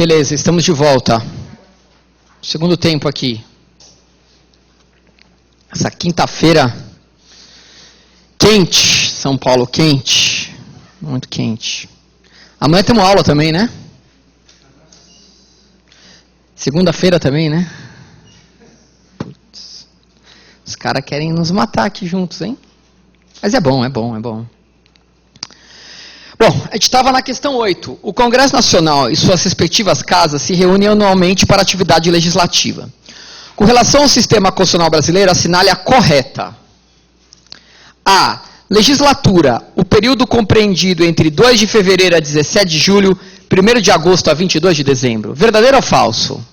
Beleza, estamos de volta. Segundo tempo aqui. Essa quinta-feira quente, São Paulo quente, muito quente. Amanhã temos aula também, né? Segunda-feira também, né? Putz. Os caras querem nos matar aqui juntos, hein? Mas é bom, é bom, é bom. Bom, a gente estava na questão 8. O Congresso Nacional e suas respectivas casas se reúnem anualmente para atividade legislativa. Com relação ao sistema constitucional brasileiro, assinale a correta. A. Legislatura, o período compreendido entre 2 de fevereiro a 17 de julho, 1º de agosto a 22 de dezembro. Verdadeiro ou falso?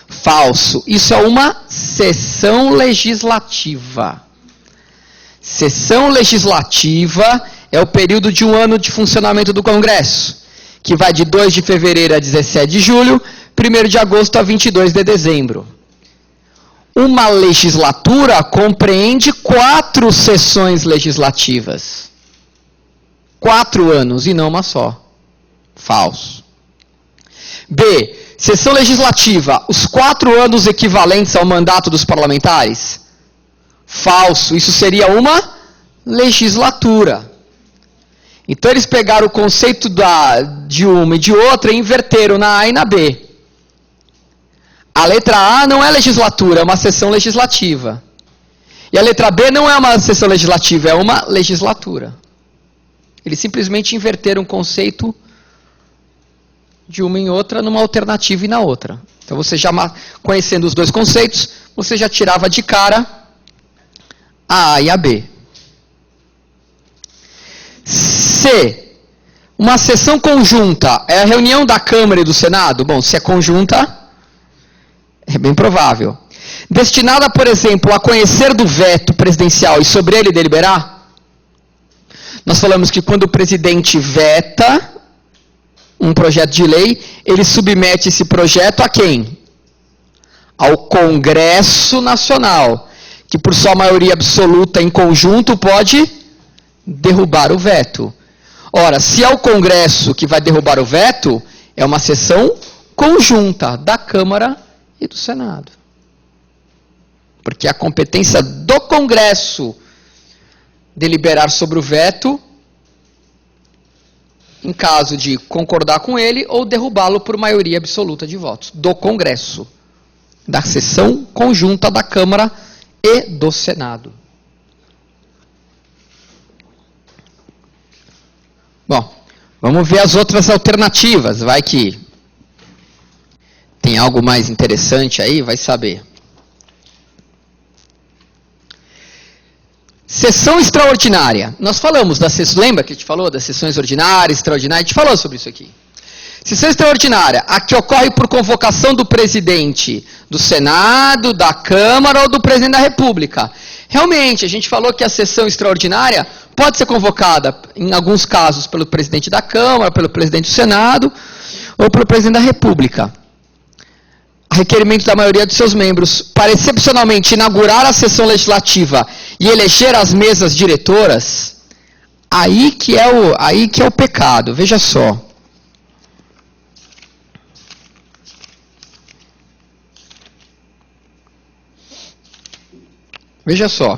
Falso. Isso é uma sessão legislativa. Sessão legislativa é o período de um ano de funcionamento do Congresso, que vai de 2 de fevereiro a 17 de julho, 1º de agosto a 22 de dezembro. Uma legislatura compreende 4 sessões legislativas. 4 anos e não uma só. Falso. B. Sessão legislativa, os 4 anos equivalentes ao mandato dos parlamentares? Falso. Isso seria uma legislatura. Então eles pegaram o conceito de uma e de outra e inverteram na A e na B. A letra A não é legislatura, é uma sessão legislativa. E a letra B não é uma sessão legislativa, é uma legislatura. Eles simplesmente inverteram o conceito de uma em outra numa alternativa e na outra. Então você já, conhecendo os dois conceitos, você já tirava de cara a A e a B. C. Uma sessão conjunta é a reunião da Câmara e do Senado? Bom, se é conjunta, é bem provável. Destinada, por exemplo, a conhecer do veto presidencial e sobre ele deliberar? Nós falamos que quando o presidente veta um projeto de lei, ele submete esse projeto a quem? Ao Congresso Nacional, que por sua maioria absoluta em conjunto pode derrubar o veto. Ora, se é o Congresso que vai derrubar o veto, é uma sessão conjunta da Câmara e do Senado. Porque a competência do Congresso deliberar sobre o veto, em caso de concordar com ele ou derrubá-lo por maioria absoluta de votos, do Congresso, da sessão conjunta da Câmara e do Senado. Bom, vamos ver as outras alternativas, vai que tem algo mais interessante aí, vai saber. Sessão extraordinária. Nós falamos da sessão, lembra que a gente falou das sessões ordinárias, extraordinárias? A gente falou sobre isso aqui. Sessão extraordinária, a que ocorre por convocação do presidente do Senado, da Câmara ou do presidente da República. Realmente, a gente falou que a sessão extraordinária pode ser convocada, em alguns casos, pelo presidente da Câmara, pelo presidente do Senado ou pelo presidente da República. A requerimento da maioria dos seus membros, para excepcionalmente inaugurar a sessão legislativa e eleger as mesas diretoras, aí que é o pecado. Veja só. Veja só.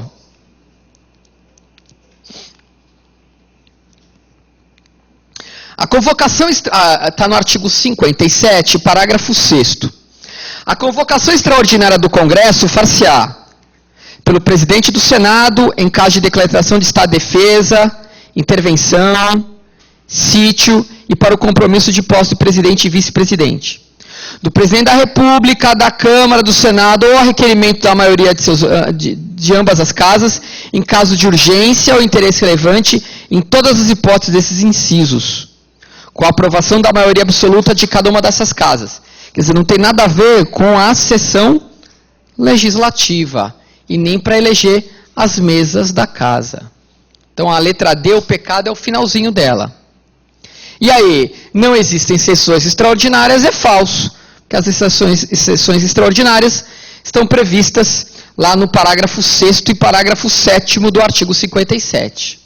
A convocação está no artigo 57, parágrafo 6º. A convocação extraordinária do Congresso far-se-á pelo presidente do Senado, em caso de declaração de estado de defesa, intervenção, sítio e para o compromisso de posse do presidente e vice-presidente. Do presidente da República, da Câmara, do Senado ou a requerimento da maioria de ambas as casas, em caso de urgência ou interesse relevante, em todas as hipóteses desses incisos, com a aprovação da maioria absoluta de cada uma dessas casas. Quer dizer, não tem nada a ver com a sessão legislativa e nem para eleger as mesas da casa. Então, a letra D, o pecado, é o finalzinho dela. E aí, não existem sessões extraordinárias, é falso, porque as sessões extraordinárias estão previstas lá no parágrafo 6º e parágrafo 7º do artigo 57.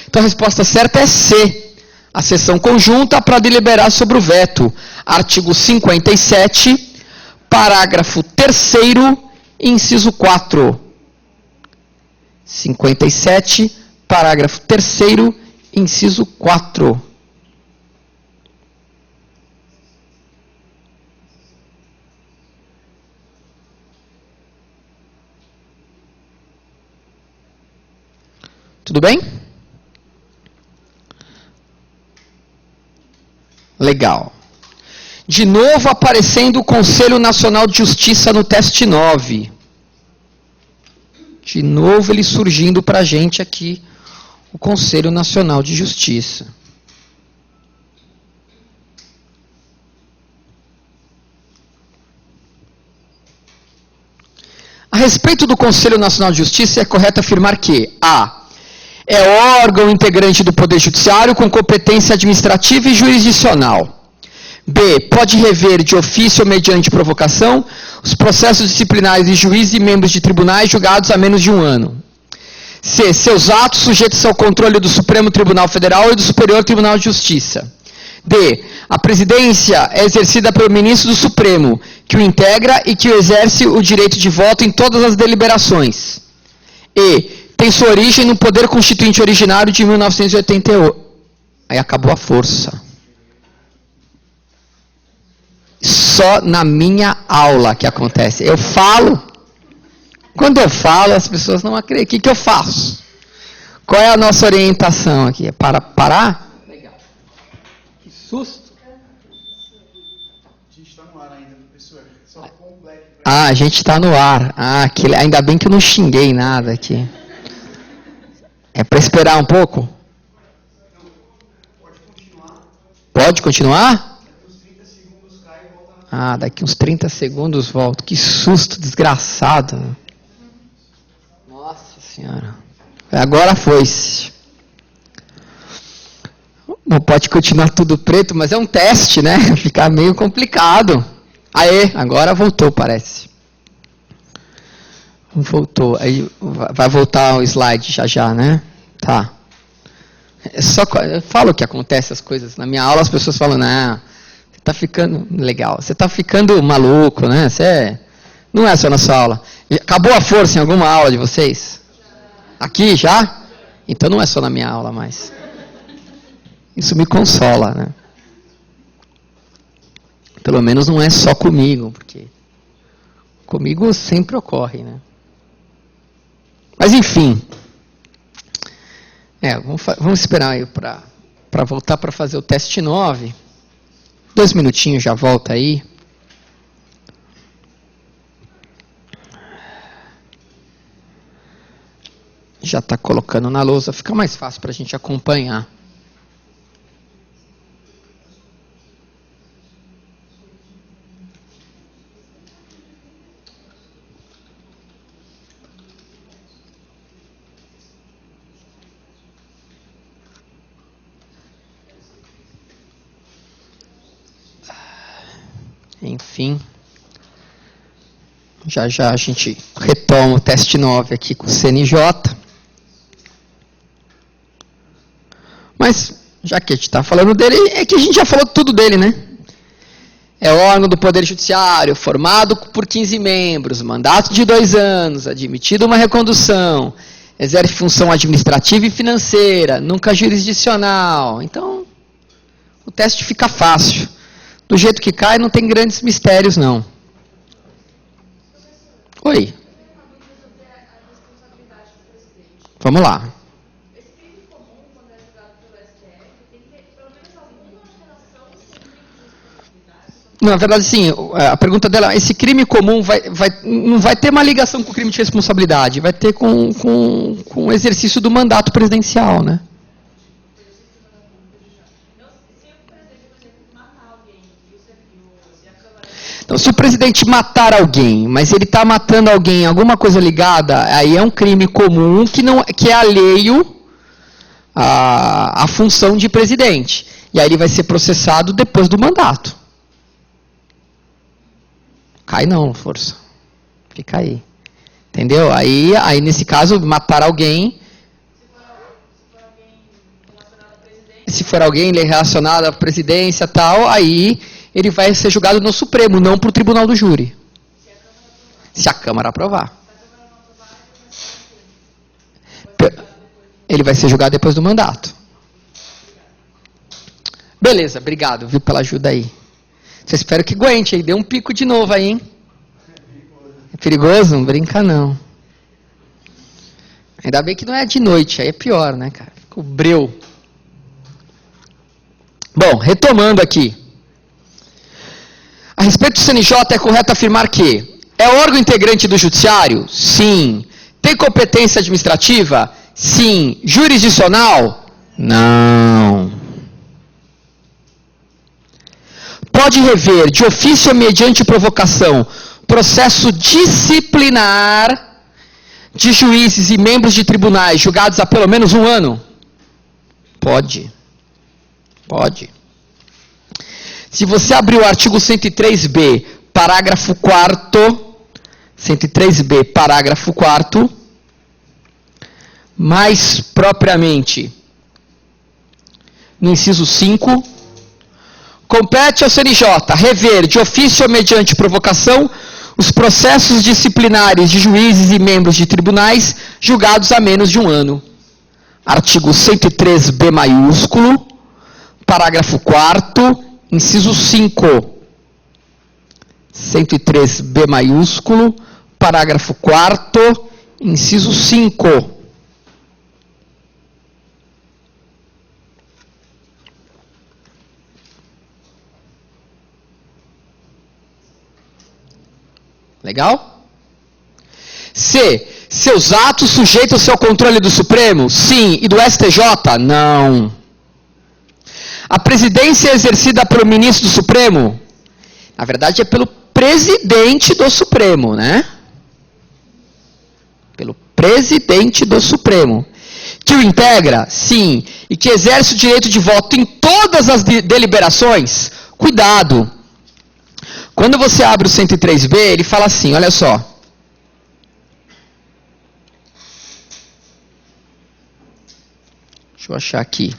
Então, a resposta certa é C. a sessão conjunta para deliberar sobre o veto. Artigo 57, parágrafo 3º, inciso 4. 57, parágrafo 3º, inciso 4. Tudo bem? Legal. De novo aparecendo o Conselho Nacional de Justiça no teste 9. De novo ele surgindo para a gente aqui, o Conselho Nacional de Justiça. A respeito do Conselho Nacional de Justiça, é correto afirmar que a. É órgão integrante do Poder Judiciário com competência administrativa e jurisdicional. B. Pode rever de ofício ou mediante provocação os processos disciplinares de juízes e membros de tribunais julgados há menos de um ano. C. Seus atos sujeitos ao controle do Supremo Tribunal Federal e do Superior Tribunal de Justiça. D. A presidência é exercida pelo ministro do Supremo, que o integra e que exerce o direito de voto em todas as deliberações. E. Tem sua origem no Poder Constituinte originário de 1988. Aí acabou a força. Só na minha aula que acontece. Eu falo. Quando eu falo, as pessoas não acreditam. O que eu faço? Qual é a nossa orientação aqui? É para parar? Legal. Que susto. A gente está no ar ainda, professor. Só com o black. A gente está no ar. Ainda bem que eu não xinguei nada aqui. É para esperar um pouco? Pode continuar. Pode continuar? Daqui uns 30 segundos cai e volta. Daqui uns 30 segundos volto. Que susto desgraçado. Nossa Senhora. Agora foi-se. Não pode continuar tudo preto, mas é um teste, né? Fica meio complicado. Aê, agora voltou, parece. Voltou. Aí vai voltar o slide já, né? Tá. Eu falo o que acontece as coisas. Na minha aula as pessoas falam, você tá ficando legal, você tá ficando maluco, né? Não é só na sua aula. Acabou a força em alguma aula de vocês? Aqui já? Então não é só na minha aula mais. Isso me consola, né? Pelo menos não é só comigo, porque comigo sempre ocorre, né? Mas enfim, vamos esperar aí para voltar para fazer o teste 9. 2 minutinhos, já volta aí. Já está colocando na lousa, fica mais fácil para a gente acompanhar. Enfim, já a gente retoma o teste 9 aqui com o CNJ. Mas, já que a gente está falando dele, é que a gente já falou tudo dele, né? É órgão do Poder Judiciário, formado por 15 membros, mandato de 2 anos, admitido uma recondução, exerce função administrativa e financeira, nunca jurisdicional. Então, o teste fica fácil. Do jeito que cai, não tem grandes mistérios, não. Oi. Vamos lá. Esse crime comum, quando é julgado pelo STF, tem que ter pelo menos alguma alteração nesse crime de responsabilidade? Na verdade, sim, a pergunta dela, esse crime comum não vai ter uma ligação com o crime de responsabilidade, vai ter com o exercício do mandato presidencial, né? Então, se o presidente matar alguém, mas ele está matando alguém, alguma coisa ligada, aí é um crime comum que é alheio à função de presidente. E aí ele vai ser processado depois do mandato. Cai não, força. Fica aí. Entendeu? Aí nesse caso, matar alguém... se for alguém relacionado à presidência e tal, aí ele vai ser julgado no Supremo, não para o tribunal do júri. Se a Câmara aprovar. Ele vai ser julgado depois do mandato. Beleza, obrigado, viu, pela ajuda aí. Só espero que aguente aí, dê um pico de novo aí, hein? É perigoso? Não brinca não. Ainda bem que não é de noite, aí é pior, né, cara? Fica o breu. Bom, retomando aqui. A respeito do CNJ, é correto afirmar que é órgão integrante do Judiciário? Sim. Tem competência administrativa? Sim. Jurisdicional? Não. Pode rever, de ofício ou mediante provocação, processo disciplinar de juízes e membros de tribunais julgados há pelo menos 1 ano? Pode. Pode. Se você abrir o artigo 103b, parágrafo 4º, 103b, parágrafo 4º, mais propriamente, no inciso 5, compete ao CNJ rever, de ofício ou mediante provocação, os processos disciplinares de juízes e membros de tribunais julgados há menos de 1 ano. Artigo 103b maiúsculo, parágrafo 4º, inciso 5. 103b maiúsculo, parágrafo 4º, inciso 5. Legal? C. Seus atos sujeitam-se ao controle do Supremo? Sim. E do STJ? Não. A presidência é exercida pelo ministro do Supremo? Na verdade, é pelo presidente do Supremo, né? Pelo presidente do Supremo. Que o integra? Sim. E que exerce o direito de voto em todas as deliberações? Cuidado. Quando você abre o 103b, ele fala assim, olha só. Deixa eu achar aqui.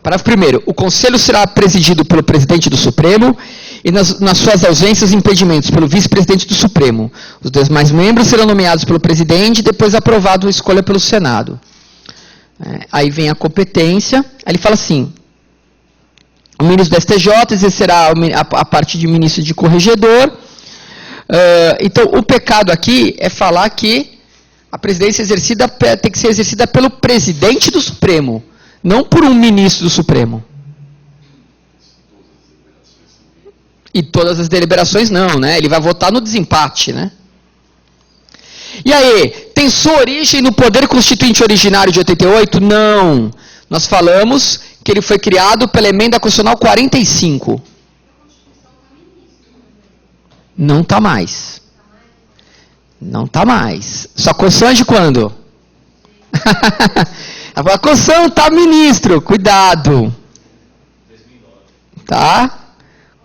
Parágrafo 1º. O Conselho será presidido pelo presidente do Supremo e nas suas ausências e impedimentos pelo vice-presidente do Supremo. Os demais membros serão nomeados pelo presidente e depois aprovado a escolha pelo Senado. Aí vem a competência. Aí ele fala assim, o ministro do STJ exercerá a parte de ministro de corregedor. Então, o pecado aqui é falar que a presidência tem que ser exercida pelo presidente do Supremo, não por um ministro do Supremo. E todas as deliberações não, né? Ele vai votar no desempate, né? E aí, tem sua origem no poder constituinte originário de 88? Não. Nós falamos que ele foi criado pela emenda constitucional 45. Não está mais. Não está mais. Sua Constituição é de quando? A Constituição está ministro. Cuidado. Tá?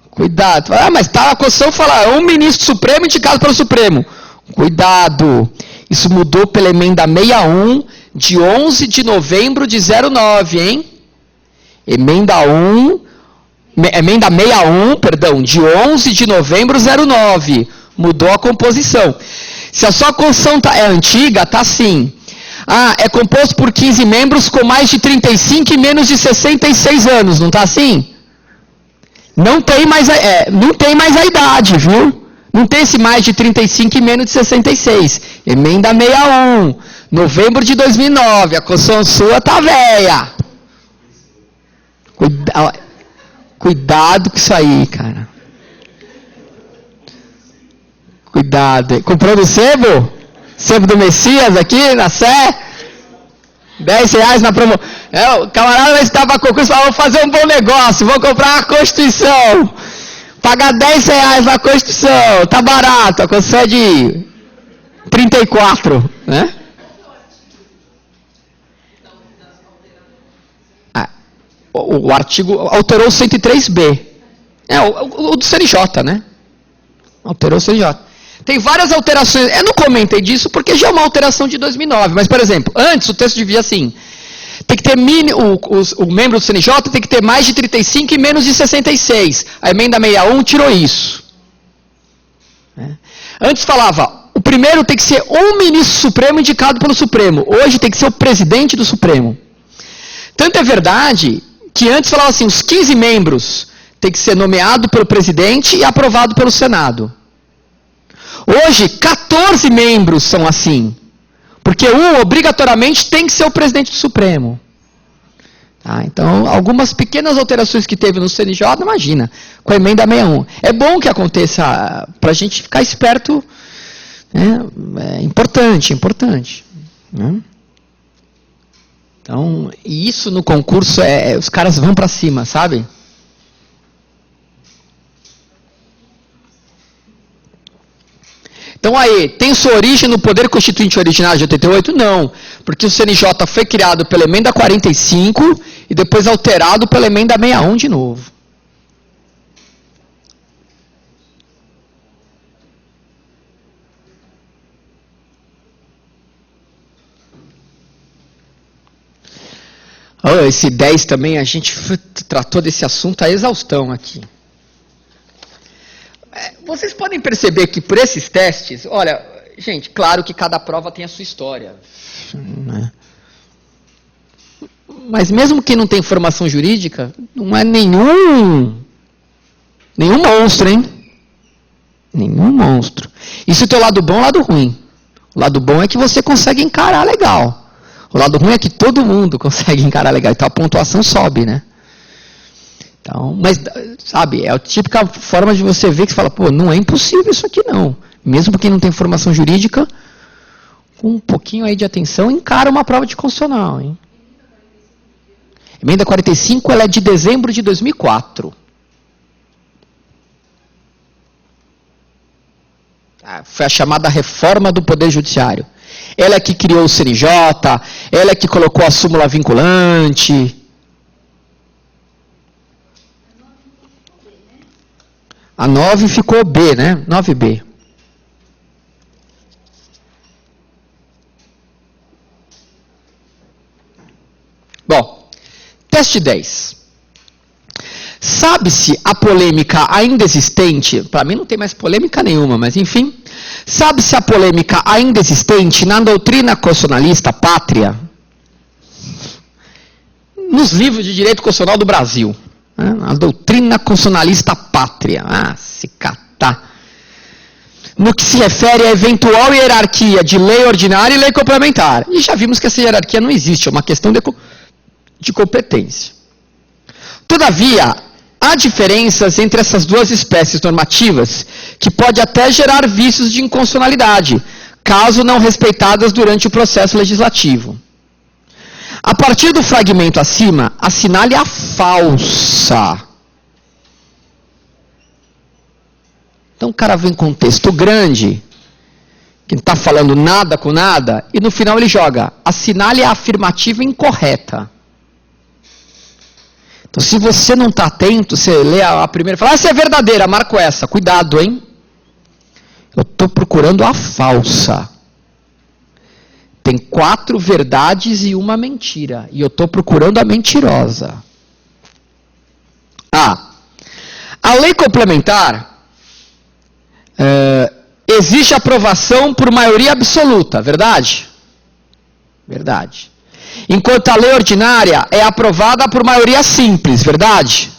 Cuidado. Mas tá, a Constituição fala, é um ministro supremo indicado pelo Supremo. Cuidado. Isso mudou pela emenda 61 de 11 de novembro de 09, hein? Emenda 61, perdão, de 11 de novembro 09. Mudou a composição. Se a sua Constituição é antiga, tá assim. É composto por 15 membros com mais de 35 e menos de 66 anos, não tá assim? Não tem mais a idade, viu? Não tem esse mais de 35 e menos de 66. Emenda 61, novembro de 2009. A Constituição sua tá velha. Cuidado com isso aí, cara. Cuidado. Comprou do sebo? Sebo do Messias aqui na Sé? R$10 na promoção. O camarada estava com concurso, falou, vou fazer um bom negócio, vou comprar uma Constituição. Pagar R$10 na Constituição, tá barato, a Constituição é de 34, né? O artigo alterou o 103b. O do CNJ, né? Alterou o CNJ. Tem várias alterações. Eu não comentei disso porque já é uma alteração de 2009. Mas, por exemplo, antes o texto devia assim. Tem que ter o membro do CNJ tem que ter mais de 35 e menos de 66. A emenda 61 tirou isso. Antes falava, o primeiro tem que ser um ministro supremo indicado pelo Supremo. Hoje tem que ser o presidente do Supremo. Tanto é verdade que antes falava assim, os 15 membros tem que ser nomeado pelo presidente e aprovado pelo Senado. Hoje, 14 membros são assim. Porque um, obrigatoriamente, tem que ser o presidente do Supremo. Tá? Então, algumas pequenas alterações que teve no CNJ, imagina, com a emenda 61. É bom que aconteça, para a gente ficar esperto, né? É importante, importante. Né? Então, e isso no concurso, os caras vão para cima, sabe? Então aí, tem sua origem no Poder Constituinte originário de 88? Não, porque o CNJ foi criado pela emenda 45 e depois alterado pela emenda 61 de novo. Oh, esse 10 também, a gente tratou desse assunto a exaustão aqui. Vocês podem perceber que por esses testes, olha, gente, claro que cada prova tem a sua história. Né? Mas mesmo quem não tem formação jurídica, não é nenhum monstro, hein? Nenhum monstro. Isso é o teu lado bom e o lado ruim. O lado bom é que você consegue encarar legal. O lado ruim é que todo mundo consegue encarar legal. Então a pontuação sobe, né? Então, mas, sabe, é a típica forma de você ver que você fala, pô, não é impossível isso aqui não. Mesmo quem não tem formação jurídica, com um pouquinho aí de atenção, encara uma prova de constitucional, hein? Emenda 45, ela é de dezembro de 2004. Foi a chamada reforma do Poder Judiciário. Ela é que criou o CNJ, ela é que colocou a súmula vinculante. A 9 ficou B, né? 9B. Bom, teste 10. Sabe-se a polêmica ainda existente, para mim não tem mais polêmica nenhuma, mas enfim, sabe-se a polêmica ainda existente na doutrina constitucionalista pátria, nos livros de direito constitucional do Brasil. A doutrina constitucionalista pátria. Se catar. No que se refere à eventual hierarquia de lei ordinária e lei complementar. E já vimos que essa hierarquia não existe, é uma questão de competência. Todavia, há diferenças entre essas duas espécies normativas que pode até gerar vícios de inconstitucionalidade, caso não respeitadas durante o processo legislativo. A partir do fragmento acima, assinale a falsa. Então o cara vem com um texto grande, que não está falando nada com nada, e no final ele joga, assinale a afirmativa incorreta. Então se você não está atento, você lê a primeira e fala, essa é verdadeira, marco essa, cuidado, hein? Eu estou procurando a falsa. Tem 4 verdades e uma mentira. E eu estou procurando a mentirosa. A lei complementar exige aprovação por maioria absoluta, verdade? Verdade. Enquanto a lei ordinária é aprovada por maioria simples, verdade?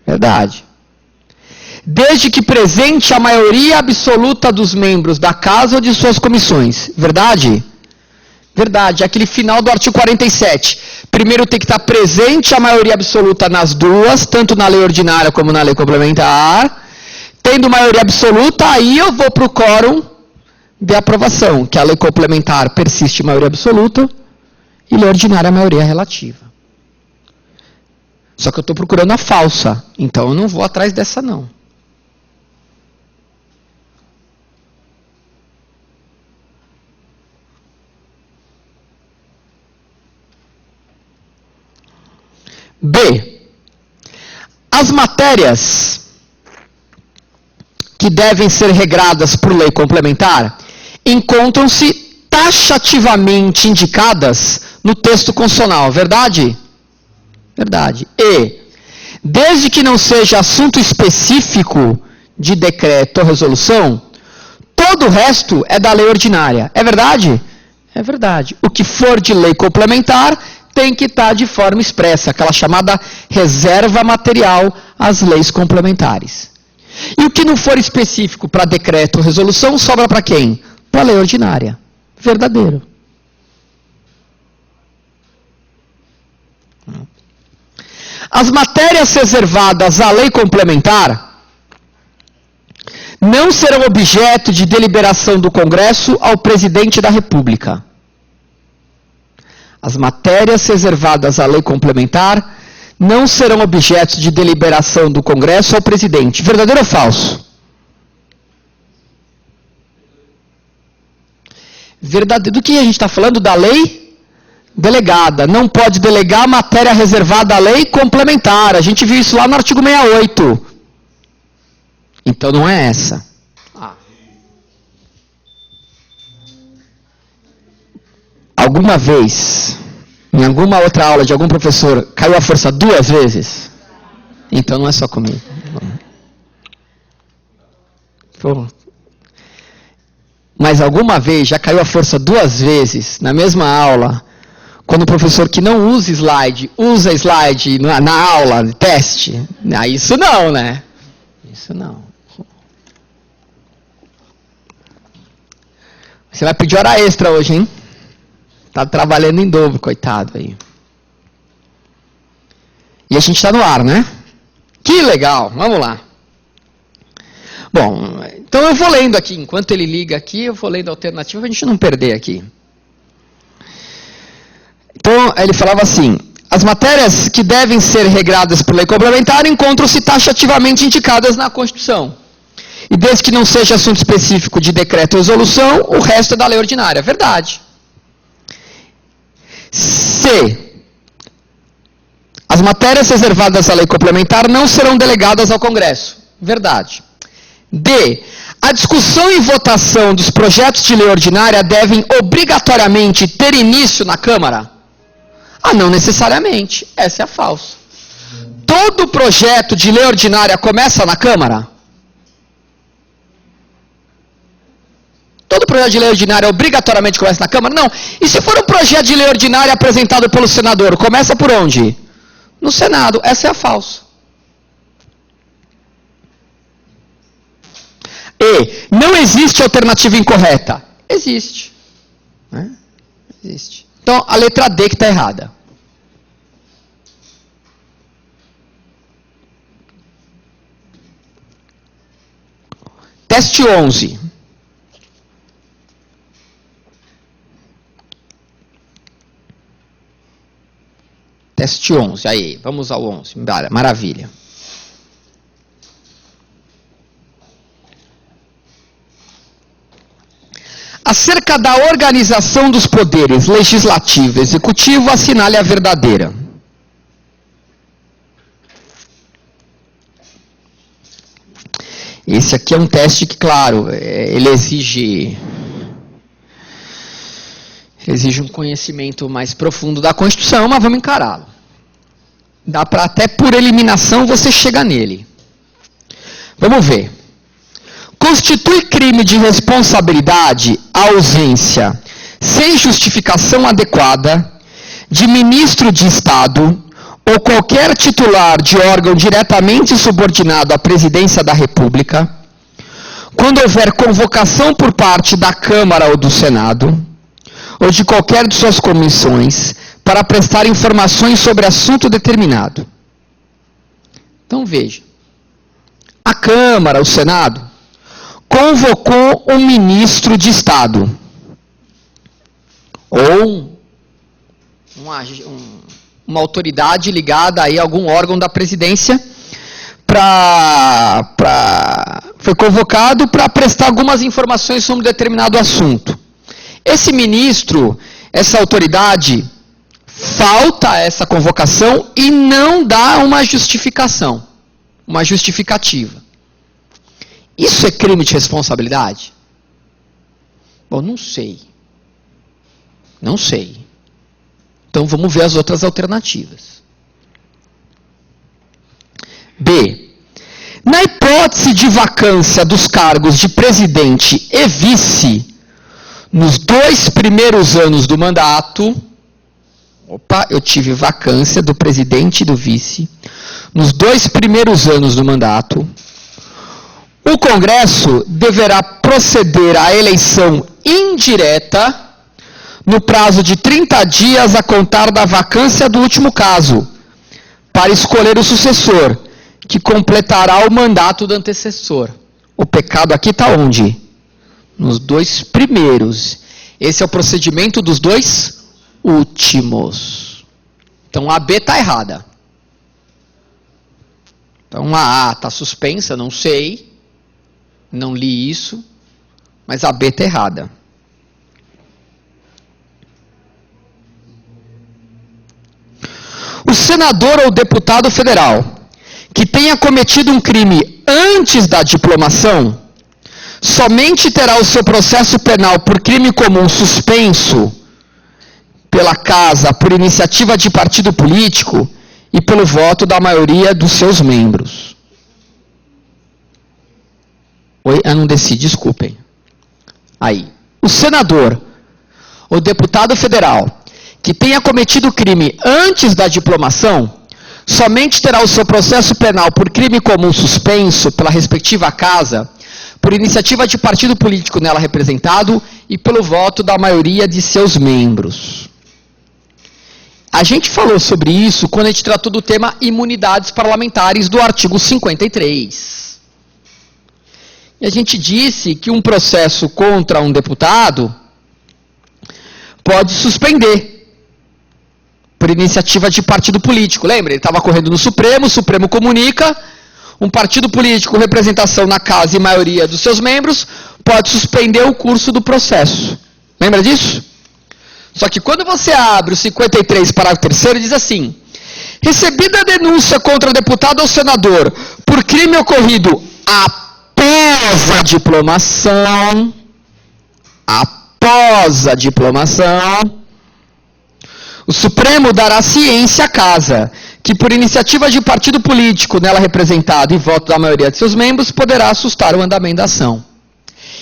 Verdade. Desde que presente a maioria absoluta dos membros da casa ou de suas comissões. Verdade? Verdade. Aquele final do artigo 47. Primeiro tem que estar presente a maioria absoluta nas duas, tanto na lei ordinária como na lei complementar. Tendo maioria absoluta, aí eu vou para o quórum de aprovação, que a lei complementar persiste maioria absoluta e lei ordinária a maioria relativa. Só que eu estou procurando a falsa, então eu não vou atrás dessa não. B. As matérias que devem ser regradas por lei complementar encontram-se taxativamente indicadas no texto constitucional, verdade? Verdade. E, desde que não seja assunto específico de decreto ou resolução, todo o resto é da lei ordinária. É verdade? É verdade. O que for de lei complementar tem que estar de forma expressa, aquela chamada reserva material às leis complementares. E o que não for específico para decreto ou resolução, sobra para quem? Para a lei ordinária. Verdadeiro. As matérias reservadas à lei complementar não serão objeto de deliberação do Congresso ao Presidente da República. As matérias reservadas à lei complementar não serão objeto de deliberação do Congresso ao Presidente. Verdadeiro ou falso? Verdadeiro. Do que a gente está falando? Da lei delegada. Não pode delegar matéria reservada à lei complementar. A gente viu isso lá no artigo 68. Então não é essa. Alguma vez, em alguma outra aula de algum professor, caiu a força 2 vezes? Então não é só comigo. Pô. Mas alguma vez já caiu a força 2 vezes na mesma aula, quando o professor que não usa slide na aula, teste? Isso não, né? Isso não. Você vai pedir hora extra hoje, hein? Tá trabalhando em dobro, coitado aí. E a gente está no ar, né? Que legal, vamos lá. Bom, então eu vou lendo aqui, enquanto ele liga aqui, eu vou lendo a alternativa para a gente não perder aqui. Então, ele falava assim, as matérias que devem ser regradas por lei complementar encontram-se taxativamente indicadas na Constituição. E desde que não seja assunto específico de decreto ou resolução, o resto é da lei ordinária. Verdade. C. As matérias reservadas à lei complementar não serão delegadas ao Congresso. Verdade. D. A discussão e votação dos projetos de lei ordinária devem obrigatoriamente ter início na Câmara? Não necessariamente. Essa é a falsa. Todo projeto de lei ordinária começa na Câmara? Todo projeto de lei ordinária obrigatoriamente começa na Câmara? Não. E se for um projeto de lei ordinária apresentado pelo senador, começa por onde? No Senado. Essa é a falsa. E. Não existe alternativa incorreta. Existe. Né? Existe. Então, a letra D que está errada. Teste 11. Teste 11. Aí, vamos ao 11. Maravilha. Acerca da organização dos poderes legislativo e executivo, assinale a verdadeira. Esse aqui é um teste que, claro, ele exige um conhecimento mais profundo da Constituição, mas vamos encará-lo. Dá para até por eliminação você chegar nele. Vamos ver. Constitui crime de responsabilidade a ausência, sem justificação adequada, de ministro de Estado ou qualquer titular de órgão diretamente subordinado à presidência da República, quando houver convocação por parte da Câmara ou do Senado, ou de qualquer de suas comissões, para prestar informações sobre assunto determinado. Então veja, a Câmara, o Senado, convocou um ministro de Estado, ou uma autoridade ligada aí a algum órgão da presidência, foi convocado para prestar algumas informações sobre um determinado assunto. Esse ministro, essa autoridade, falta essa convocação e não dá uma justificativa. Isso é crime de responsabilidade? Bom, não sei. Não sei. Então vamos ver as outras alternativas. B. Na hipótese de vacância dos cargos de presidente e vice, nos 2 primeiros anos do mandato, eu tive vacância do presidente e do vice, nos 2 primeiros anos do mandato, o Congresso deverá proceder à eleição indireta no prazo de 30 dias a contar da vacância do último caso, para escolher o sucessor, que completará o mandato do antecessor. O pecado aqui está onde? Nos 2 primeiros. Esse é o procedimento dos 2 últimos. Então a B está errada. Então a A está suspensa, não sei. Não li isso. Mas a B está errada. O senador ou deputado federal que tenha cometido um crime antes da diplomação, somente terá o seu processo penal por crime comum suspenso pela Casa por iniciativa de partido político e pelo voto da maioria dos seus membros. Oi, eu não desci, desculpem. Aí, o senador ou deputado federal que tenha cometido crime antes da diplomação, somente terá o seu processo penal por crime comum suspenso pela respectiva Casa, por iniciativa de partido político nela representado e pelo voto da maioria de seus membros. A gente falou sobre isso quando a gente tratou do tema imunidades parlamentares do artigo 53. E a gente disse que um processo contra um deputado pode suspender por iniciativa de partido político. Lembra? Ele estava correndo no Supremo, o Supremo comunica, um partido político, representação na Casa e maioria dos seus membros, pode suspender o curso do processo. Lembra disso? Só que quando você abre o 53, parágrafo 3º, diz assim: recebida a denúncia contra o deputado ou senador por crime ocorrido após a diplomação, o Supremo dará ciência à Casa, que por iniciativa de partido político nela representado e voto da maioria de seus membros, poderá assustar o andamento da ação.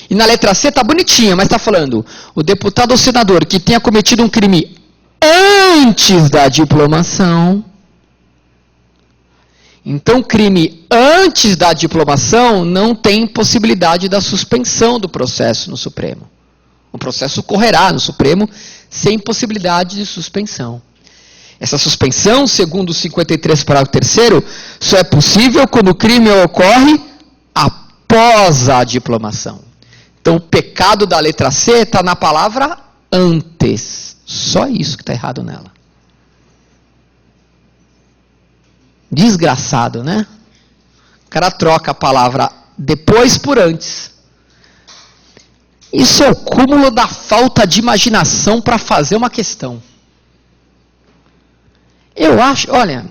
E na letra C está bonitinha, mas está falando, o deputado ou senador que tenha cometido um crime antes da diplomação. Então, crime antes da diplomação não tem possibilidade da suspensão do processo no Supremo. O processo correrá no Supremo sem possibilidade de suspensão. Essa suspensão, segundo o 53, parágrafo 3º, só é possível quando o crime ocorre após a diplomação. Então, o pecado da letra C está na palavra antes. Só isso que está errado nela. Desgraçado, né? O cara troca a palavra depois por antes. Isso é o cúmulo da falta de imaginação para fazer uma questão. Eu acho, olha,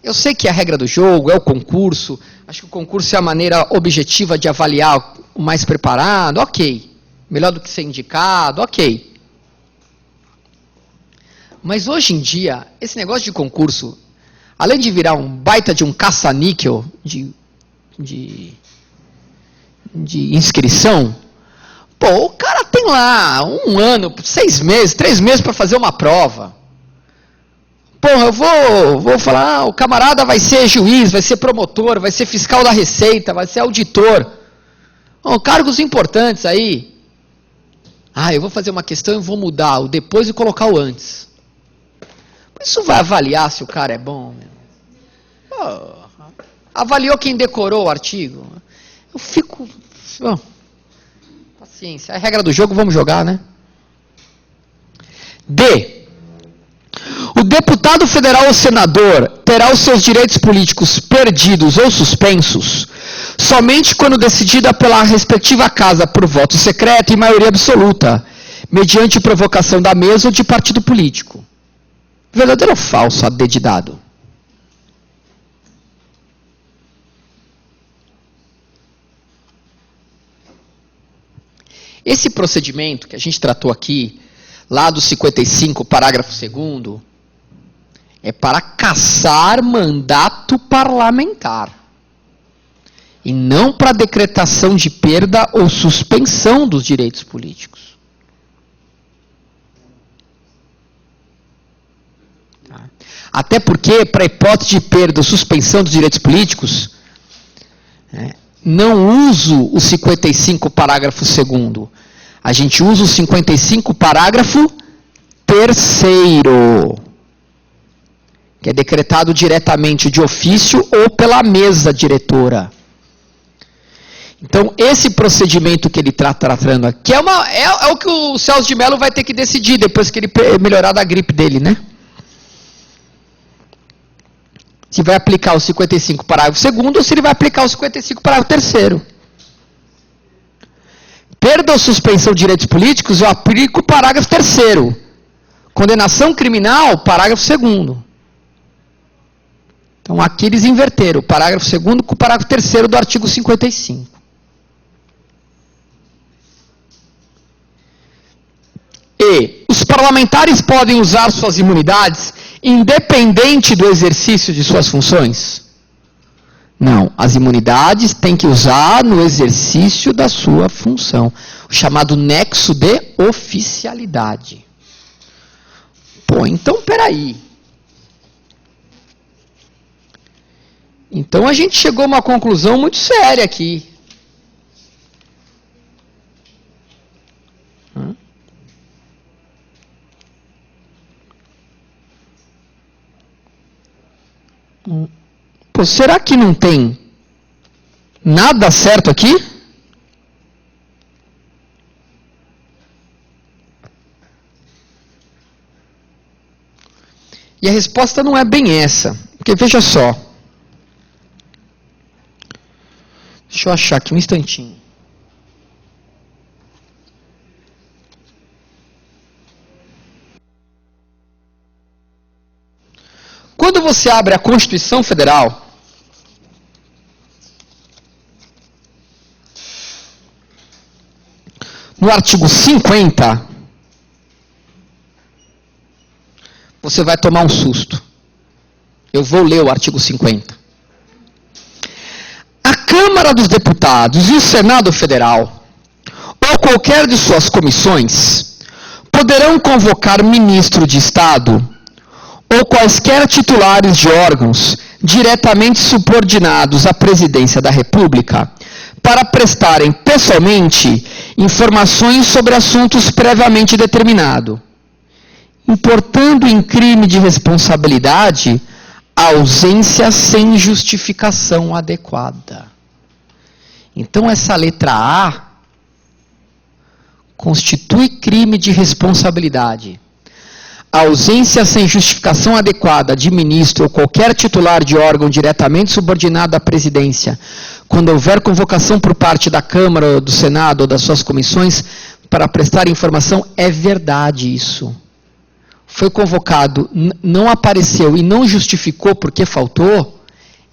eu sei que a regra do jogo é o concurso, acho que o concurso é a maneira objetiva de avaliar o mais preparado, ok. Melhor do que ser indicado, ok. Mas hoje em dia, esse negócio de concurso, além de virar um baita de um caça-níquel de inscrição, pô, o cara tem lá 1 ano, 6 meses, 3 meses para fazer uma prova. Pô, eu vou falar, o camarada vai ser juiz, vai ser promotor, vai ser fiscal da Receita, vai ser auditor. Bom, cargos importantes aí. Ah, eu vou fazer uma questão e vou mudar o depois e colocar o antes. Isso vai avaliar se o cara é bom, meu. Pô, avaliou quem decorou o artigo. Eu fico... Bom, paciência. É a regra do jogo, vamos jogar, né? D. O deputado federal ou senador terá os seus direitos políticos perdidos ou suspensos somente quando decidida pela respectiva Casa por voto secreto e maioria absoluta, mediante provocação da mesa ou de partido político. Verdadeiro ou falso, a D de dado? Esse procedimento que a gente tratou aqui, lá do 55, parágrafo 2º, é para cassar mandato parlamentar. E não para decretação de perda ou suspensão dos direitos políticos. Tá? Até porque, para hipótese de perda ou suspensão dos direitos políticos, não uso o 55, parágrafo 2º. A gente usa o 55, parágrafo 3º, que é decretado diretamente de ofício ou pela mesa diretora. Então, esse procedimento que ele está tratando aqui é o que o Celso de Mello vai ter que decidir depois que ele melhorar da gripe dele, né? Se vai aplicar o 55, parágrafo 2º, ou se ele vai aplicar o 55, parágrafo 3º. Perda ou suspensão de direitos políticos, eu aplico o parágrafo 3º. Condenação criminal, parágrafo 2º. Então, aqui eles inverteram o parágrafo 2º com o parágrafo 3º do artigo 55. E os parlamentares podem usar suas imunidades independente do exercício de suas funções? Não, as imunidades têm que usar no exercício da sua função, o chamado nexo de oficialidade. Pô, então peraí. Então a gente chegou a uma conclusão muito séria aqui. Pô, será que não tem nada certo aqui? E a resposta não é bem essa. Porque veja só. Deixa eu achar aqui um instantinho. Quando você abre a Constituição Federal, no artigo 50, você vai tomar um susto. Eu vou ler o artigo 50. A Câmara dos Deputados e o Senado Federal, ou qualquer de suas comissões, poderão convocar ministro de Estado ou quaisquer titulares de órgãos diretamente subordinados à presidência da República para prestarem pessoalmente informações sobre assuntos previamente determinados, importando em crime de responsabilidade a ausência sem justificação adequada. Então, essa letra A constitui crime de responsabilidade. A ausência sem justificação adequada de ministro ou qualquer titular de órgão diretamente subordinado à presidência, quando houver convocação por parte da Câmara, do Senado ou das suas comissões para prestar informação, é verdade isso. Foi convocado, não apareceu e não justificou porque faltou,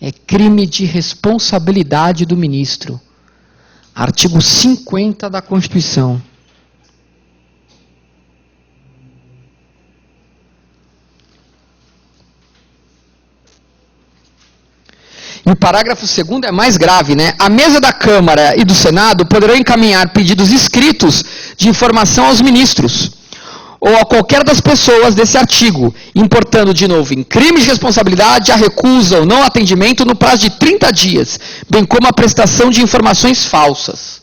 é crime de responsabilidade do ministro. Artigo 50 da Constituição. E o parágrafo 2º é mais grave, né? A mesa da Câmara e do Senado poderão encaminhar pedidos escritos de informação aos ministros ou a qualquer das pessoas desse artigo, importando de novo em crime de responsabilidade a recusa ou não atendimento no prazo de 30 dias, bem como a prestação de informações falsas.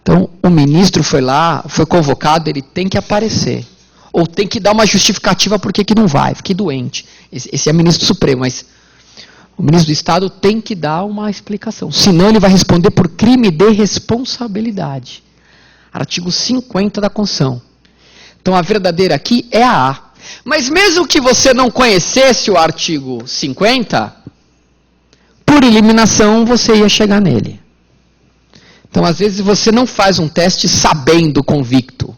Então, o ministro foi lá, foi convocado, ele tem que aparecer. Ou tem que dar uma justificativa por que não vai, fiquei doente. Esse é o ministro Supremo, mas o ministro do Estado tem que dar uma explicação. Senão ele vai responder por crime de responsabilidade. Artigo 50 da Constituição. Então a verdadeira aqui é a A. Mas mesmo que você não conhecesse o artigo 50, por eliminação você ia chegar nele. Então às vezes você não faz um teste sabendo convicto.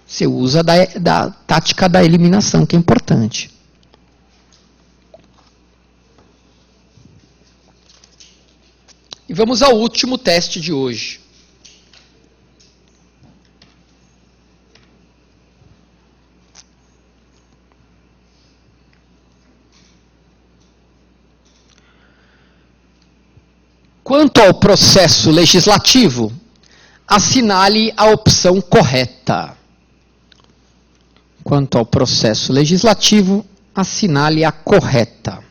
Você usa da tática da eliminação, que é importante. E vamos ao último teste de hoje. Quanto ao processo legislativo, assinale a opção correta. Quanto ao processo legislativo, assinale a correta.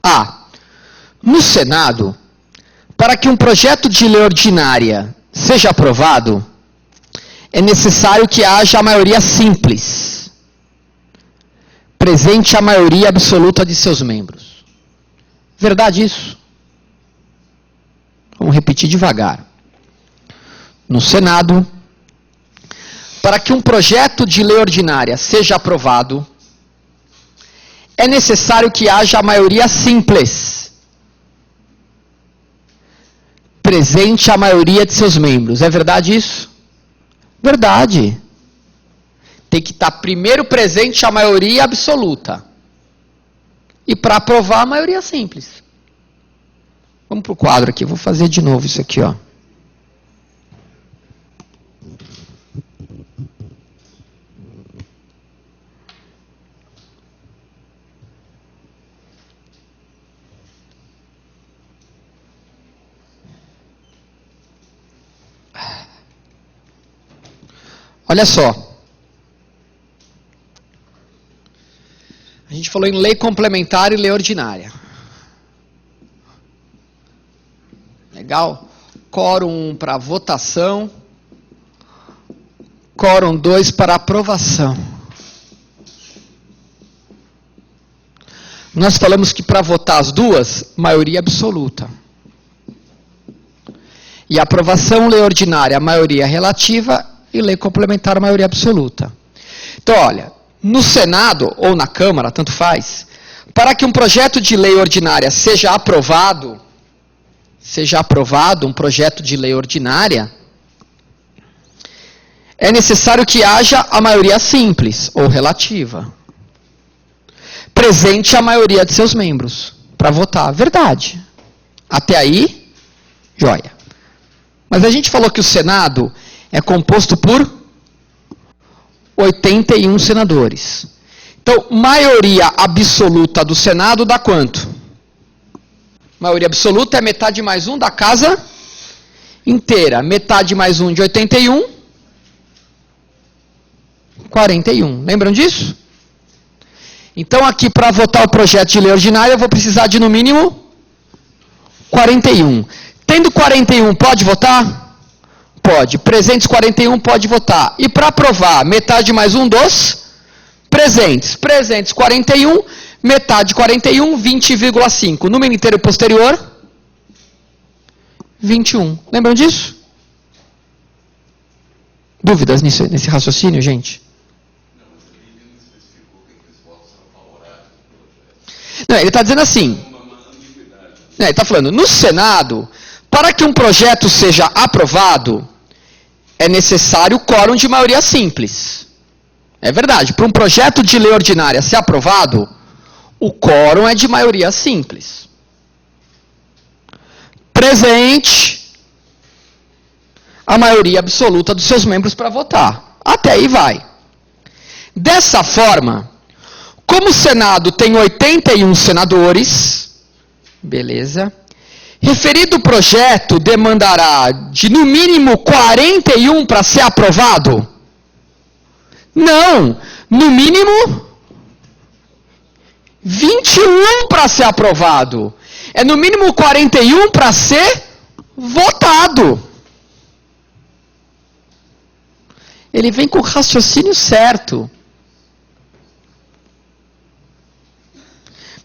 A. No Senado, para que um projeto de lei ordinária seja aprovado, é necessário que haja a maioria simples, presente a maioria absoluta de seus membros. Verdade isso? Vamos repetir devagar. No Senado, para que um projeto de lei ordinária seja aprovado, é necessário que haja a maioria simples, presente a maioria de seus membros. É verdade isso? Verdade. Tem que estar primeiro presente a maioria absoluta. E para aprovar, a maioria simples. Vamos para o quadro aqui. Vou fazer de novo isso aqui, ó. Olha só. A gente falou em lei complementar e lei ordinária. Legal? Quórum 1 para votação. Quórum 2 para aprovação. Nós falamos que para votar as duas, maioria absoluta. E aprovação, lei ordinária, maioria relativa, e lei complementar, maioria absoluta. Então, olha, no Senado ou na Câmara, tanto faz, para que um projeto de lei ordinária seja aprovado um projeto de lei ordinária, é necessário que haja a maioria simples ou relativa, presente a maioria de seus membros, para votar. Verdade. Até aí, joia. Mas a gente falou que o Senado é composto por 81 senadores. Então, maioria absoluta do Senado dá quanto? Maioria absoluta é metade mais 1 da casa inteira. Metade mais 1 de 81, 41. Lembram disso? Então, aqui, para votar o projeto de lei ordinária, eu vou precisar de, no mínimo, 41. Tendo 41, pode votar? Pode. Presentes 41, pode votar. E para aprovar, metade mais 1 dos presentes. Presentes 41, metade 41, 20,5. Número inteiro posterior, 21. Lembram disso? Dúvidas nesse raciocínio, gente? Não, ele está dizendo assim. Ele está falando, no Senado, para que um projeto seja aprovado, é necessário quórum de maioria simples. É verdade, para um projeto de lei ordinária ser aprovado, o quórum é de maioria simples. Presente a maioria absoluta dos seus membros para votar. Até aí vai. Dessa forma, como o Senado tem 81 senadores, beleza, referido projeto demandará de no mínimo 41 para ser aprovado? Não, no mínimo 21 para ser aprovado. É no mínimo 41 para ser votado. Ele vem com o raciocínio certo.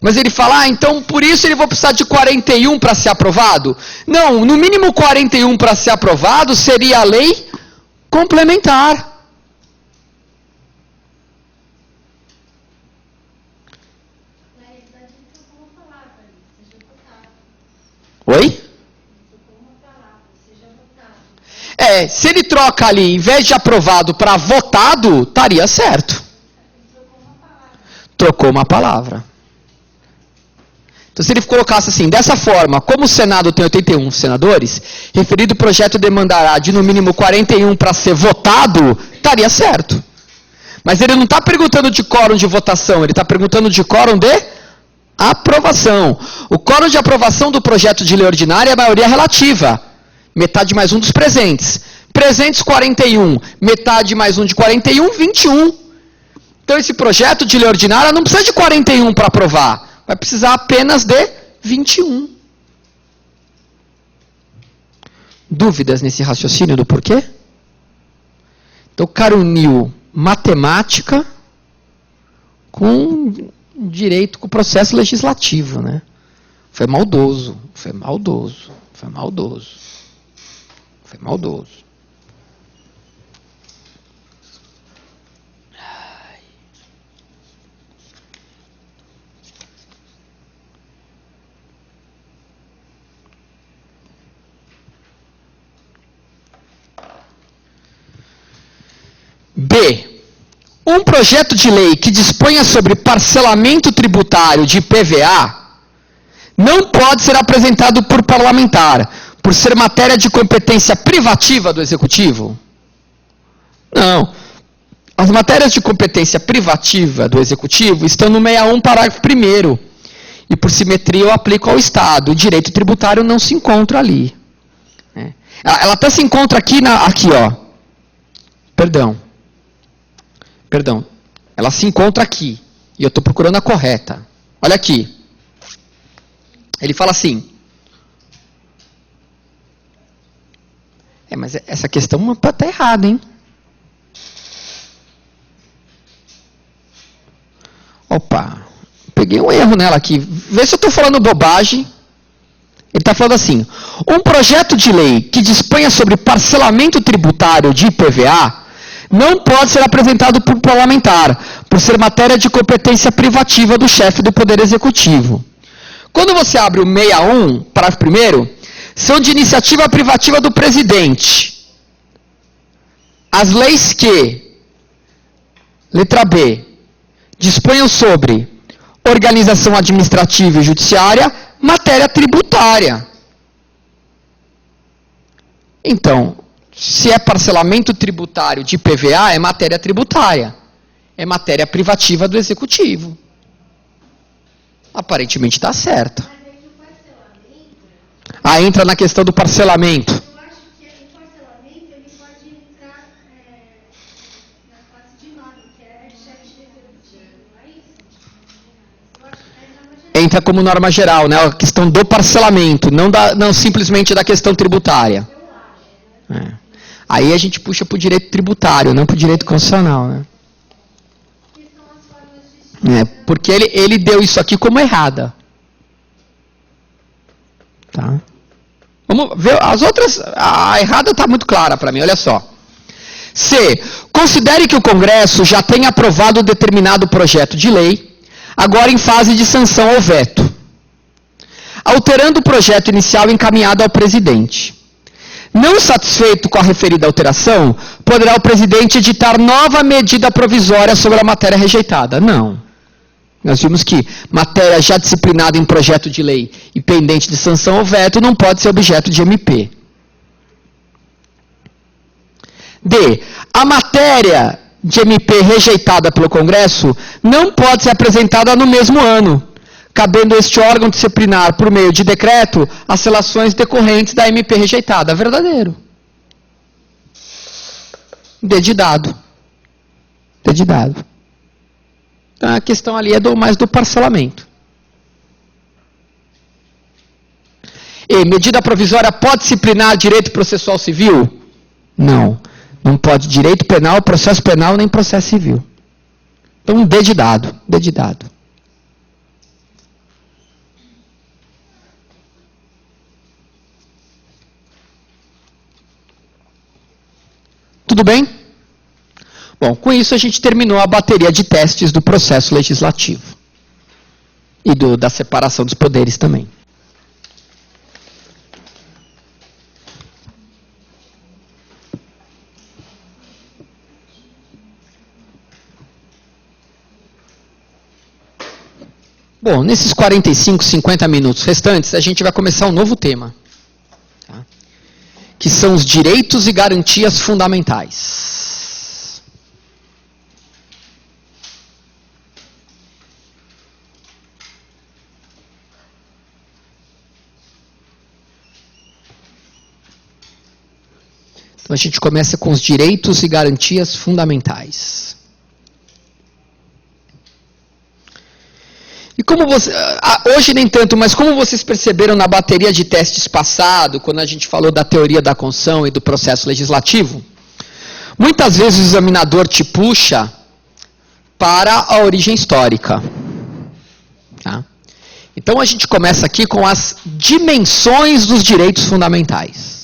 Mas ele fala, então por isso ele vai precisar de 41 para ser aprovado? Não, no mínimo 41 para ser aprovado seria a lei complementar. Na realidade, ele trocou uma palavra ali, seja votado. Oi? Ele trocou uma palavra, seja votado. Se ele troca ali, em vez de aprovado para votado, estaria certo. Ele trocou uma palavra. Trocou uma palavra. Então, se ele colocasse assim, dessa forma, como o Senado tem 81 senadores, referido projeto demandará de no mínimo 41 para ser votado, estaria certo. Mas ele não está perguntando de quórum de votação, ele está perguntando de quórum de aprovação. O quórum de aprovação do projeto de lei ordinária é a maioria relativa. Metade mais um dos presentes. Presentes 41, metade mais um de 41, 21. Então esse projeto de lei ordinária não precisa de 41 para aprovar. Vai precisar apenas de 21. Dúvidas nesse raciocínio do porquê? Então, o cara uniu matemática com direito, com o processo legislativo, né? Foi maldoso, foi maldoso, foi maldoso, foi maldoso. B. Um projeto de lei que disponha sobre parcelamento tributário de IPVA não pode ser apresentado por parlamentar, por ser matéria de competência privativa do Executivo? Não. As matérias de competência privativa do Executivo estão no 61, parágrafo 1º. E por simetria eu aplico ao Estado. O direito tributário não se encontra ali. Ela até se encontra aqui, ó. Perdão. Ela se encontra aqui. E eu estou procurando a correta. Olha aqui. Ele fala assim. Mas essa questão está errada, hein? Opa. Peguei um erro nela aqui. Vê se eu estou falando bobagem. Ele está falando assim. Um projeto de lei que disponha sobre parcelamento tributário de IPVA não pode ser apresentado por parlamentar, por ser matéria de competência privativa do chefe do Poder Executivo. Quando você abre o 61, parágrafo 1º, são de iniciativa privativa do presidente. As leis que, letra B, disponham sobre organização administrativa e judiciária, matéria tributária. Então, se é parcelamento tributário de IPVA, é matéria tributária. É matéria privativa do Executivo. Aparentemente está certo. Entra na questão do parcelamento. Eu acho que o parcelamento ele pode entrar na classe de nome, que é chefe de executivo, não é isso? Eu acho que é norma geral. Entra como norma geral, né? A questão do parcelamento, não simplesmente da questão tributária. Aí a gente puxa para o direito tributário, não para o direito constitucional, né? Que são as formas de Porque ele deu isso aqui como errada. Tá? Vamos ver as outras. A errada está muito clara para mim, olha só. C. Considere que o Congresso já tenha aprovado determinado projeto de lei, agora em fase de sanção ou veto, alterando o projeto inicial encaminhado ao presidente. Não satisfeito com a referida alteração, poderá o presidente editar nova medida provisória sobre a matéria rejeitada. Não. Nós vimos que matéria já disciplinada em projeto de lei e pendente de sanção ou veto não pode ser objeto de MP. D. A matéria de MP rejeitada pelo Congresso não pode ser apresentada no mesmo ano, cabendo este órgão disciplinar, por meio de decreto, as relações decorrentes da MP rejeitada. Verdadeiro. D de dado. D de dado. Então, a questão ali é mais do parcelamento. E medida provisória pode disciplinar direito processual civil? Não. Não pode direito penal, processo penal, nem processo civil. Então, D de dado. D de dado. Tudo bem? Bom, com isso a gente terminou a bateria de testes do processo legislativo. E da separação dos poderes também. Bom, nesses 45, 50 minutos restantes, a gente vai começar um novo tema. Tá? Que são os direitos e garantias fundamentais. Então a gente começa com os direitos e garantias fundamentais. E como você, hoje nem tanto, mas como vocês perceberam na bateria de testes passado, quando a gente falou da teoria da Constituição e do processo legislativo, muitas vezes o examinador te puxa para a origem histórica. Tá? Então a gente começa aqui com as dimensões dos direitos fundamentais.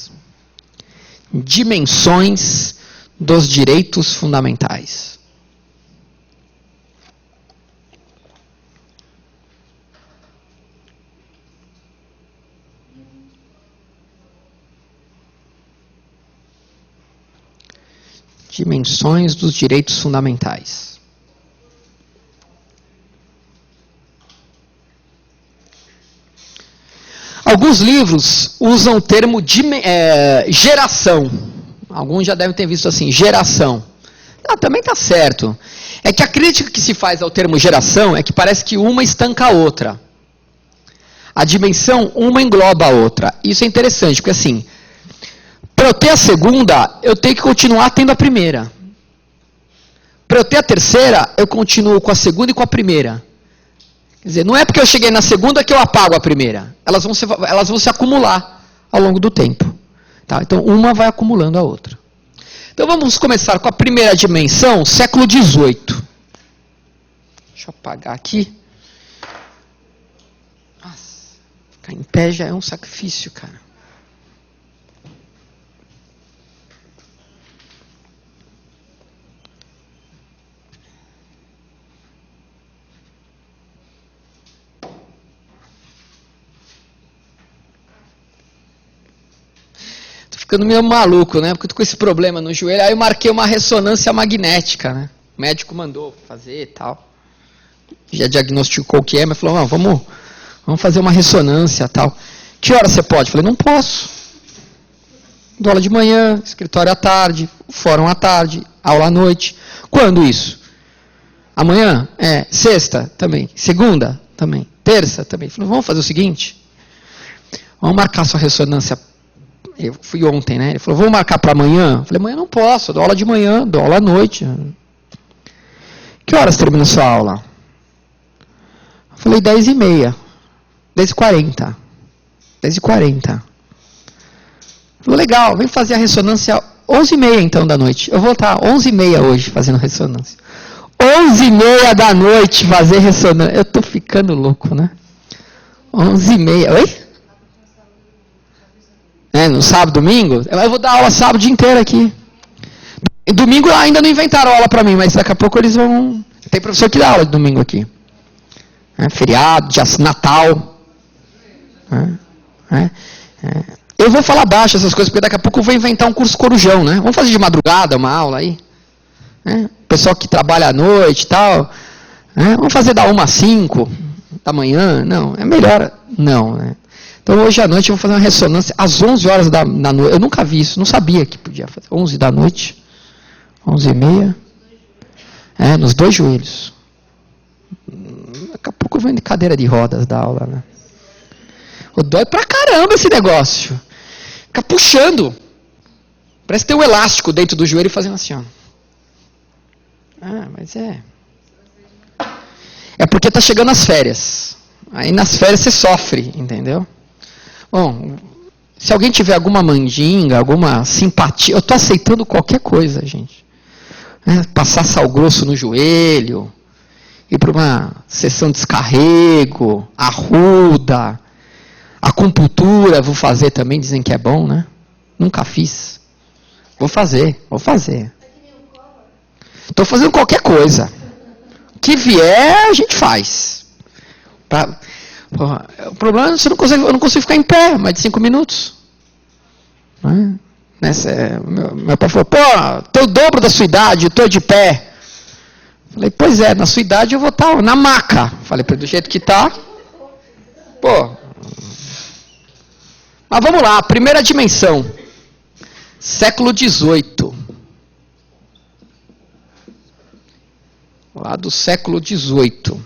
Dimensões dos direitos fundamentais. Dimensões dos direitos fundamentais. Alguns livros usam o termo geração. Alguns já devem ter visto assim, geração. Também está certo. É que a crítica que se faz ao termo geração é que parece que uma estanca a outra. A dimensão, uma engloba a outra. Isso é interessante, porque assim, para eu ter a segunda, eu tenho que continuar tendo a primeira. Para eu ter a terceira, eu continuo com a segunda e com a primeira. Quer dizer, não é porque eu cheguei na segunda que eu apago a primeira. Elas vão se acumular ao longo do tempo. Tá? Então, uma vai acumulando a outra. Então, vamos começar com a primeira dimensão, século XVIII. Deixa eu apagar aqui. Nossa, ficar em pé já é um sacrifício, cara. Ficando meio maluco, né? Porque eu tô com esse problema no joelho. Aí eu marquei uma ressonância magnética, né? O médico mandou fazer e tal. Já diagnosticou o que é, mas falou, vamos fazer uma ressonância e tal. Que hora você pode? Eu falei, não posso. Dou aula de manhã, escritório à tarde, fórum à tarde, aula à noite. Quando isso? Amanhã? Sexta? Também. Segunda? Também. Terça? Também. Eu falei, vamos fazer o seguinte? Vamos marcar sua ressonância. Eu fui ontem, né? Ele falou, vamos marcar para amanhã? Eu falei, amanhã não posso, eu dou aula de manhã, dou aula à noite. Que horas termina a sua aula? Eu falei, 10h30. 10h40. 10h40. Ele falou, legal, vem fazer a ressonância 11h30 então da noite. Eu vou estar 11h30 hoje fazendo ressonância. 11h30 da noite fazer ressonância. Eu tô ficando louco, né? 11h30. Oi? No sábado, domingo, eu vou dar aula sábado o dia inteiro aqui. E domingo ainda não inventaram aula para mim, mas daqui a pouco eles vão... Tem professor que dá aula de domingo aqui. Feriado, Natal. Eu vou falar baixo essas coisas, porque daqui a pouco eu vou inventar um curso corujão, né? Vamos fazer de madrugada uma aula aí. Pessoal que trabalha à noite e tal. Vamos fazer da 1 às 5 da manhã. Não, é melhor não, né? Então, hoje à noite eu vou fazer uma ressonância às 11 horas da noite. Eu nunca vi isso, não sabia que podia fazer. 11 da noite, 11h30. Nos dois joelhos. Daqui a pouco eu vou de cadeira de rodas da aula, né? Dói pra caramba esse negócio. Fica puxando. Parece ter um elástico dentro do joelho fazendo assim, ó. Mas é porque tá chegando as férias. Aí nas férias você sofre, entendeu? Bom, se alguém tiver alguma mandinga, alguma simpatia, eu estou aceitando qualquer coisa, gente. Passar sal grosso no joelho, ir para uma sessão de descarrego, arruda, acupuntura, vou fazer também, dizem que é bom, né? Nunca fiz. Vou fazer. Estou fazendo qualquer coisa. O que vier, a gente faz. O problema é que eu não consigo ficar em pé mais de 5 minutos. Meu pai falou, tô o dobro da sua idade, estou de pé. Falei, pois na sua idade eu vou estar na maca. Falei, do jeito que está. Mas vamos lá, primeira dimensão. Século XVIII. Lá do século XVIII.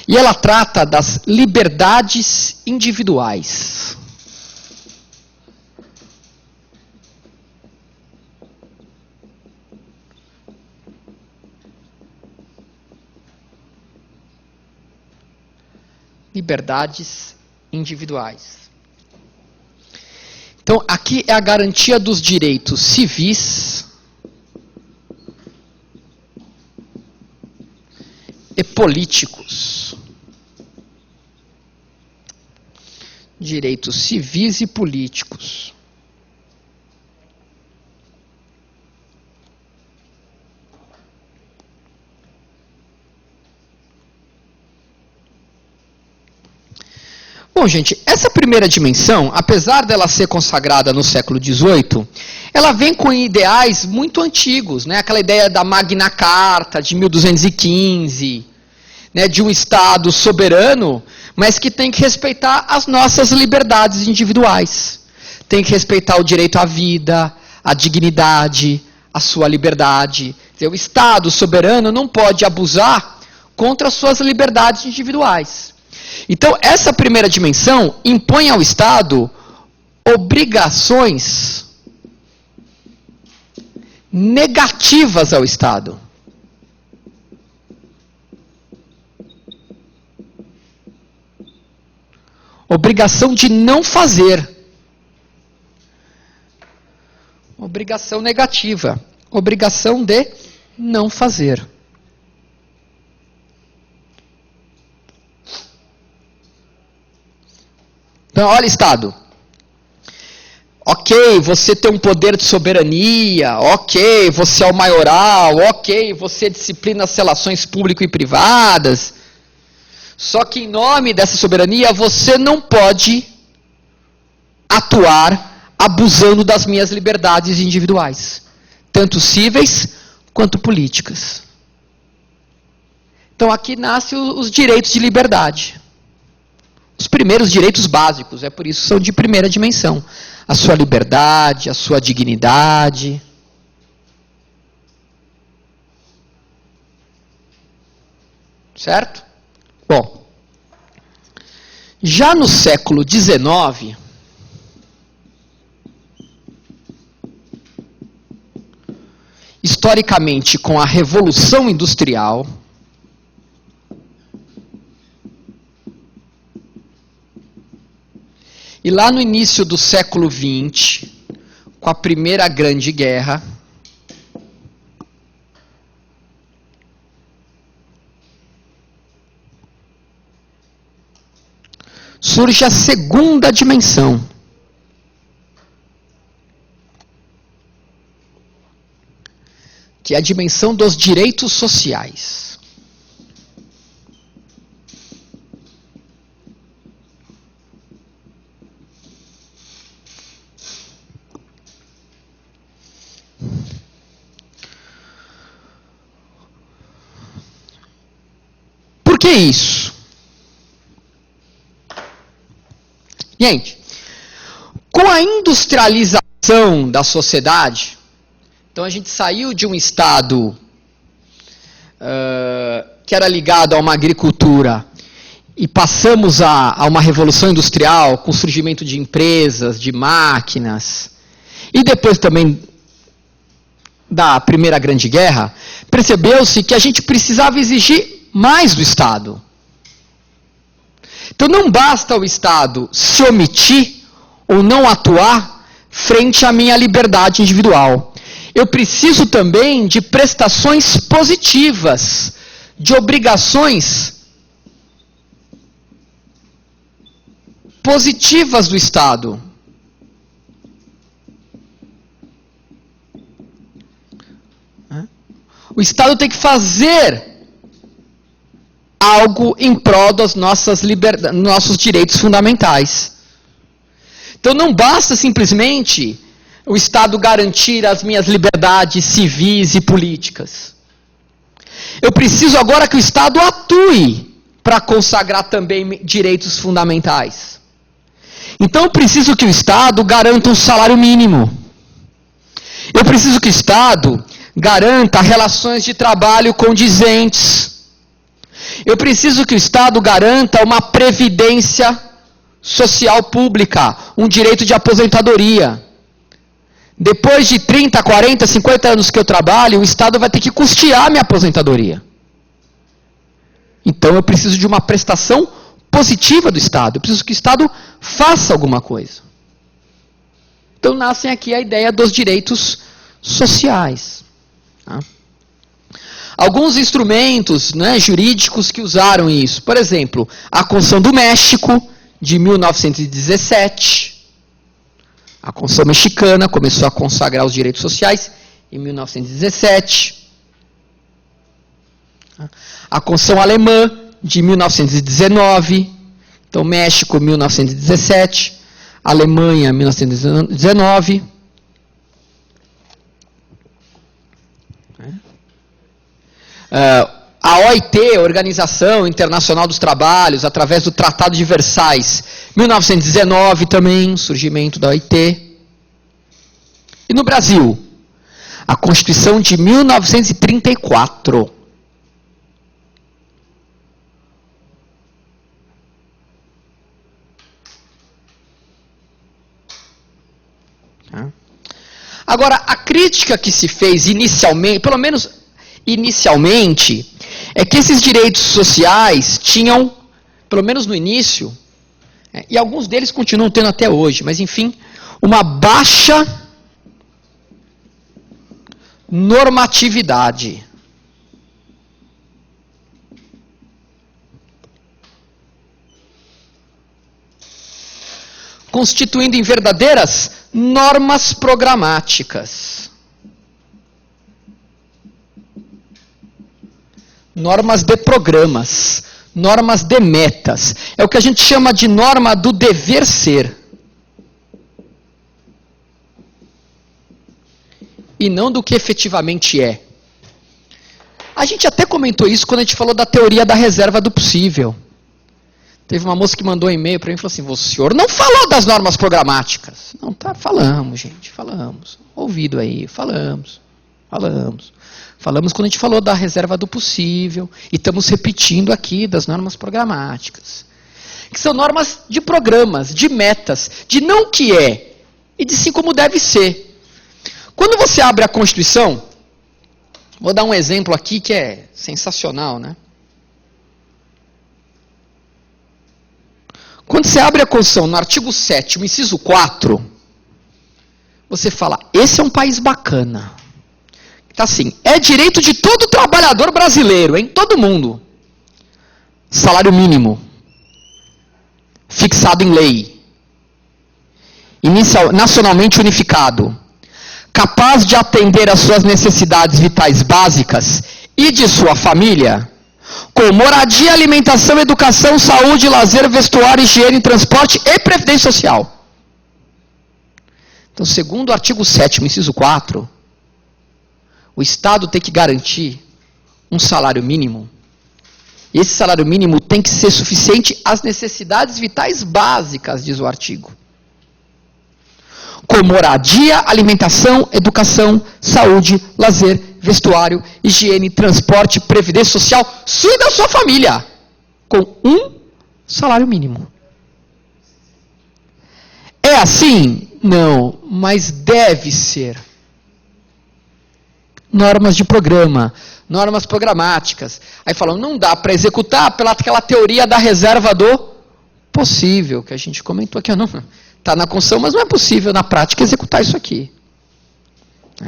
E ela trata das liberdades individuais. liberdades individuais. Então, aqui é a garantia dos direitos civis e políticos. Direitos civis e políticos. Bom, gente, essa primeira dimensão, apesar dela ser consagrada no século XVIII, ela vem com ideais muito antigos, né? Aquela ideia da Magna Carta de 1215, né? De um Estado soberano, mas que tem que respeitar as nossas liberdades individuais. Tem que respeitar o direito à vida, à dignidade, à sua liberdade. Quer dizer, o Estado soberano não pode abusar contra as suas liberdades individuais. Então, essa primeira dimensão impõe ao Estado obrigações negativas ao Estado. Obrigação de não fazer. Obrigação negativa. Obrigação de não fazer. Então, olha, Estado. Ok, você tem um poder de soberania. Ok, você é o maioral. Ok, você disciplina as relações público e privadas. Só que em nome dessa soberania, você não pode atuar abusando das minhas liberdades individuais. Tanto cíveis quanto políticas. Então, aqui nascem os direitos de liberdade. Os primeiros direitos básicos, é por isso que são de primeira dimensão. A sua liberdade, a sua dignidade. Certo? Bom, já no século XIX, historicamente com a Revolução Industrial, e lá no início do século XX, com a Primeira Grande Guerra, surge a segunda dimensão. Que é a dimensão dos direitos sociais. Por que isso? Gente, com a industrialização da sociedade, então a gente saiu de um estado que era ligado a uma agricultura e passamos a uma revolução industrial com o surgimento de empresas, de máquinas, e depois também da Primeira Grande Guerra, percebeu-se que a gente precisava exigir mais do Estado. Então não basta o Estado se omitir ou não atuar frente à minha liberdade individual. Eu preciso também de prestações positivas, de obrigações positivas do Estado. O Estado tem que fazer algo em prol das nossas nossos direitos fundamentais. Então não basta simplesmente o Estado garantir as minhas liberdades civis e políticas. Eu preciso agora que o Estado atue para consagrar também direitos fundamentais. Então eu preciso que o Estado garanta um salário mínimo. Eu preciso que o Estado garanta relações de trabalho condizentes. Eu preciso que o Estado garanta uma previdência social pública, um direito de aposentadoria. Depois de 30, 40, 50 anos que eu trabalho, o Estado vai ter que custear minha aposentadoria. Então eu preciso de uma prestação positiva do Estado. Eu preciso que o Estado faça alguma coisa. Então nascem aqui a ideia dos direitos sociais. Tá? Alguns instrumentos, né, jurídicos que usaram isso. Por exemplo, a Constituição do México, de 1917. A Constituição mexicana começou a consagrar os direitos sociais em 1917. A Constituição alemã, de 1919. Então, México, 1917. Alemanha, 1919. A OIT, Organização Internacional dos Trabalhos, através do Tratado de Versailles, 1919 também, surgimento da OIT. E no Brasil, a Constituição de 1934. Agora, a crítica que se fez inicialmente, pelo menos inicialmente, é que esses direitos sociais tinham, pelo menos no início, e alguns deles continuam tendo até hoje, mas enfim, uma baixa normatividade. Constituindo em verdadeiras normas programáticas. Normas de programas, normas de metas. É o que a gente chama de norma do dever ser. E não do que efetivamente é. A gente até comentou isso quando a gente falou da teoria da reserva do possível. Teve uma moça que mandou um e-mail para mim e falou assim: o senhor não falou das normas programáticas. Não, tá, falamos, gente, falamos. Ouvido aí, falamos. Falamos quando a gente falou da reserva do possível. E estamos repetindo aqui das normas programáticas. Que são normas de programas, de metas, de não o que é, e de sim como deve ser. Quando você abre a Constituição, vou dar um exemplo aqui que é sensacional, né? Quando você abre a Constituição, no artigo 7º, inciso 4, você fala, esse é um país bacana. Está assim, é direito de todo trabalhador brasileiro, hein? Todo mundo. Salário mínimo. Fixado em lei. Nacionalmente unificado. Capaz de atender às suas necessidades vitais básicas e de sua família, com moradia, alimentação, educação, saúde, lazer, vestuário, higiene, transporte e previdência social. Então, segundo o artigo 7º, inciso 4, o Estado tem que garantir um salário mínimo. E esse salário mínimo tem que ser suficiente às necessidades vitais básicas, diz o artigo. Com moradia, alimentação, educação, saúde, lazer, vestuário, higiene, transporte, previdência social, sua e da sua família, com um salário mínimo. É assim? Não, mas deve ser. Normas de programa, normas programáticas. Aí falam, não dá para executar pelaquela teoria da reserva do possível, que a gente comentou aqui. Não, está na Constituição, mas não é possível na prática executar isso aqui.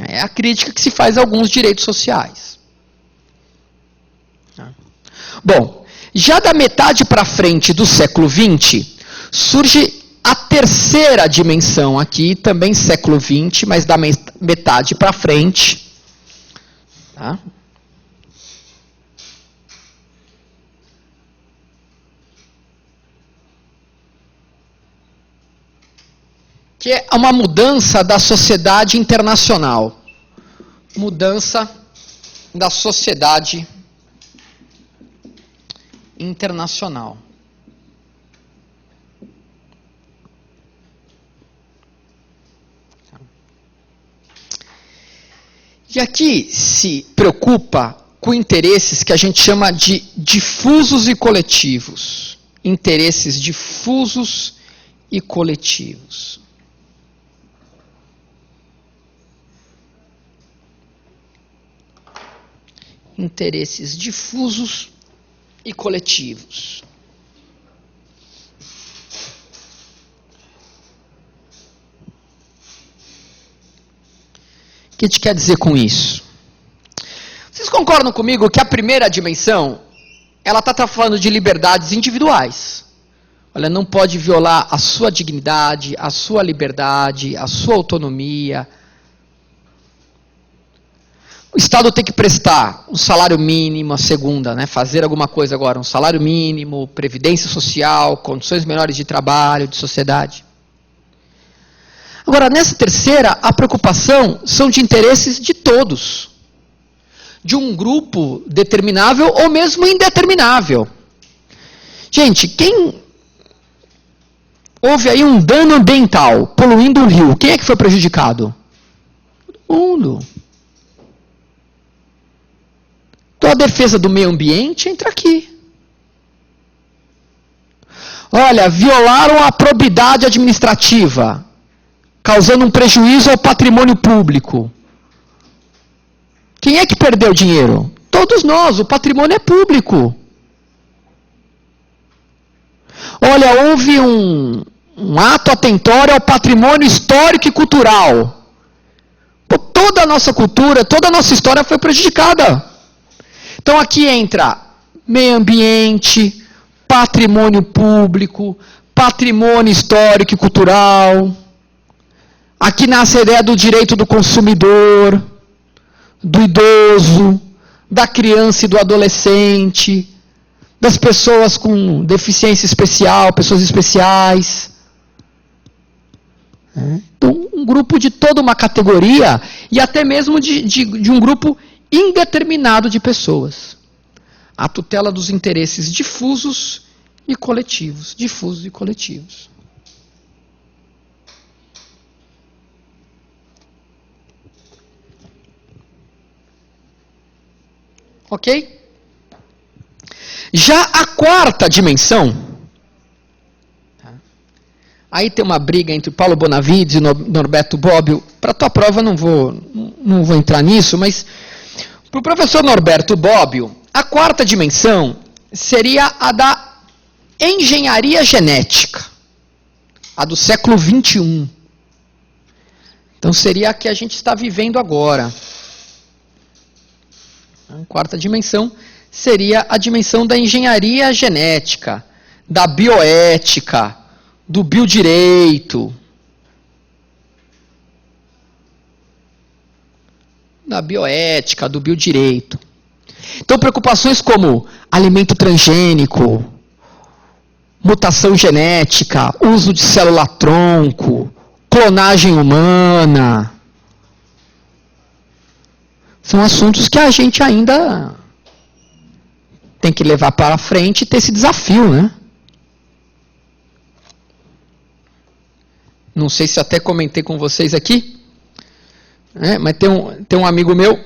É a crítica que se faz a alguns direitos sociais. Bom, já da metade para frente do século XX, surge a terceira dimensão aqui, também século XX, mas da metade para frente. Tá? Que é uma mudança da sociedade internacional. Mudança da sociedade internacional. E aqui se preocupa com interesses que a gente chama de difusos e coletivos. Interesses difusos e coletivos. Interesses difusos e coletivos. O que a gente quer dizer com isso? Vocês concordam comigo que a primeira dimensão, ela está falando de liberdades individuais. Olha, não pode violar a sua dignidade, a sua liberdade, a sua autonomia. O Estado tem que prestar um salário mínimo, a segunda, né? Fazer alguma coisa agora, um salário mínimo, previdência social, condições melhores de trabalho, de sociedade. Agora, nessa terceira, a preocupação são de interesses de todos. De um grupo determinável ou mesmo indeterminável. Gente, quem houve aí um dano ambiental, poluindo um rio, quem é que foi prejudicado? Todo mundo. Então a defesa do meio ambiente entra aqui. Olha, violaram a probidade administrativa, causando um prejuízo ao patrimônio público. Quem é que perdeu dinheiro? Todos nós, o patrimônio é público. Olha, houve um ato atentório ao patrimônio histórico e cultural. Pô, toda a nossa cultura, toda a nossa história foi prejudicada. Então aqui entra meio ambiente, patrimônio público, patrimônio histórico e cultural. Aqui nasce a ideia do direito do consumidor, do idoso, da criança e do adolescente, das pessoas com deficiência especial, pessoas especiais. Então, um grupo de toda uma categoria e até mesmo de um grupo indeterminado de pessoas. A tutela dos interesses difusos e coletivos. Difusos e coletivos. Ok? Já a quarta dimensão, aí tem uma briga entre Paulo Bonavides e Norberto Bobbio. Para a tua prova não vou entrar nisso, mas para o professor Norberto Bobbio, a quarta dimensão seria a da engenharia genética, a do século XXI. Então seria a que a gente está vivendo agora. A quarta dimensão seria a dimensão da engenharia genética, da bioética, do biodireito. Da bioética, do biodireito. Então, preocupações como alimento transgênico, mutação genética, uso de célula-tronco, clonagem humana, são assuntos que a gente ainda tem que levar para frente e ter esse desafio, né? Não sei se até comentei com vocês aqui, mas tem um amigo meu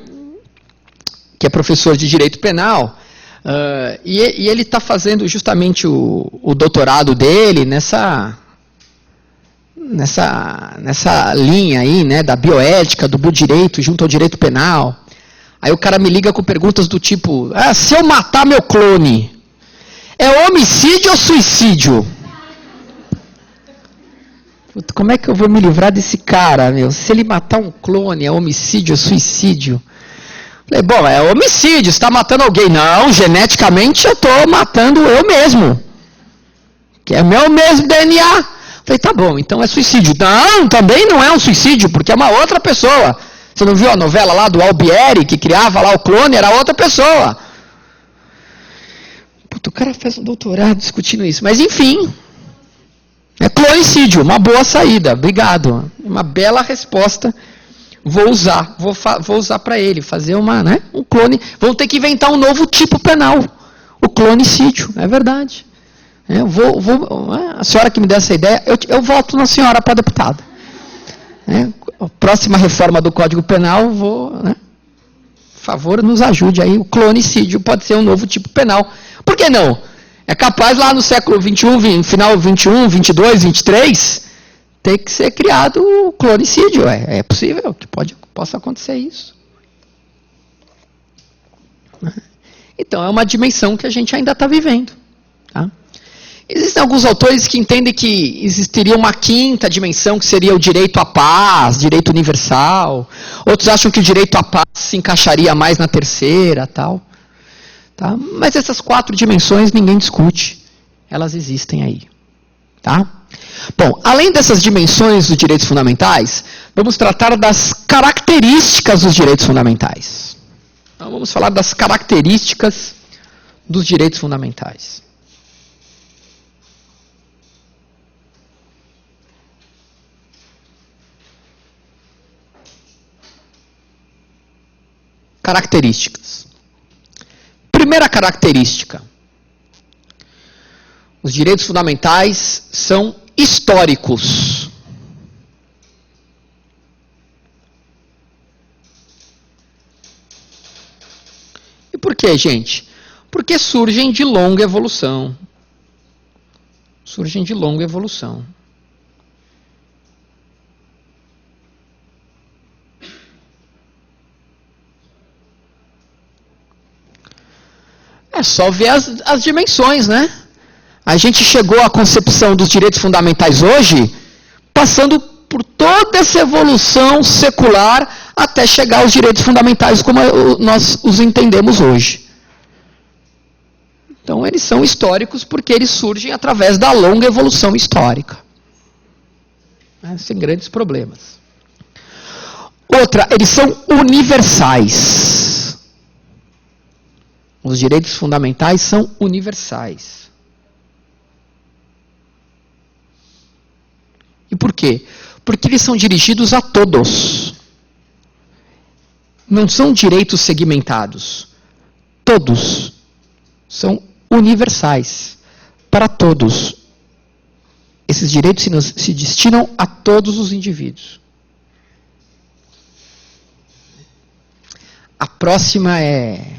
que é professor de Direito Penal, e ele está fazendo justamente o doutorado dele nessa linha aí, né, da bioética, do biodireito junto ao direito penal. Aí o cara me liga com perguntas do tipo, se eu matar meu clone, é homicídio ou suicídio? Como é que eu vou me livrar desse cara, meu? Se ele matar um clone, é homicídio ou suicídio? Falei, bom, é homicídio, você está matando alguém. Não, geneticamente eu estou matando eu mesmo. Que é meu mesmo DNA. Falei, tá bom, então é suicídio. Não, também não é um suicídio, porque é uma outra pessoa. Você não viu a novela lá do Albieri, que criava lá o clone, era outra pessoa. Puta, o cara fez um doutorado discutindo isso. Mas enfim, é clonicídio, uma boa saída, obrigado. Uma bela resposta. Vou usar para ele, fazer um clone. Vão ter que inventar um novo tipo penal. O clonicídio, é verdade. A senhora que me deu essa ideia, eu voto na senhora para deputada. A próxima reforma do Código Penal, por favor, nos ajude aí. O clonicídio pode ser um novo tipo penal. Por que não? É capaz lá no século XXI, final XXI, XXII, XXIII, ter que ser criado o clonicídio. É possível que possa acontecer isso. Então, é uma dimensão que a gente ainda está vivendo. Tá? Existem alguns autores que entendem que existiria uma quinta dimensão, que seria o direito à paz, direito universal. Outros acham que o direito à paz se encaixaria mais na terceira, tal. Tá? Mas essas 4 dimensões ninguém discute. Elas existem aí. Tá? Bom, além dessas dimensões dos direitos fundamentais, vamos tratar das características dos direitos fundamentais. Então, vamos falar das características dos direitos fundamentais. Características. Primeira característica. Os direitos fundamentais são históricos. E por quê, gente? Porque surgem de longa evolução. Surgem de longa evolução. É só ver as dimensões, né? A gente chegou à concepção dos direitos fundamentais hoje, passando por toda essa evolução secular até chegar aos direitos fundamentais como nós os entendemos hoje. Então, eles são históricos porque eles surgem através da longa evolução histórica. Sem grandes problemas. Outra, eles são universais. Os direitos fundamentais são universais. E por quê? Porque eles são dirigidos a todos. Não são direitos segmentados. Todos são universais. Para todos. Esses direitos se destinam a todos os indivíduos. A próxima é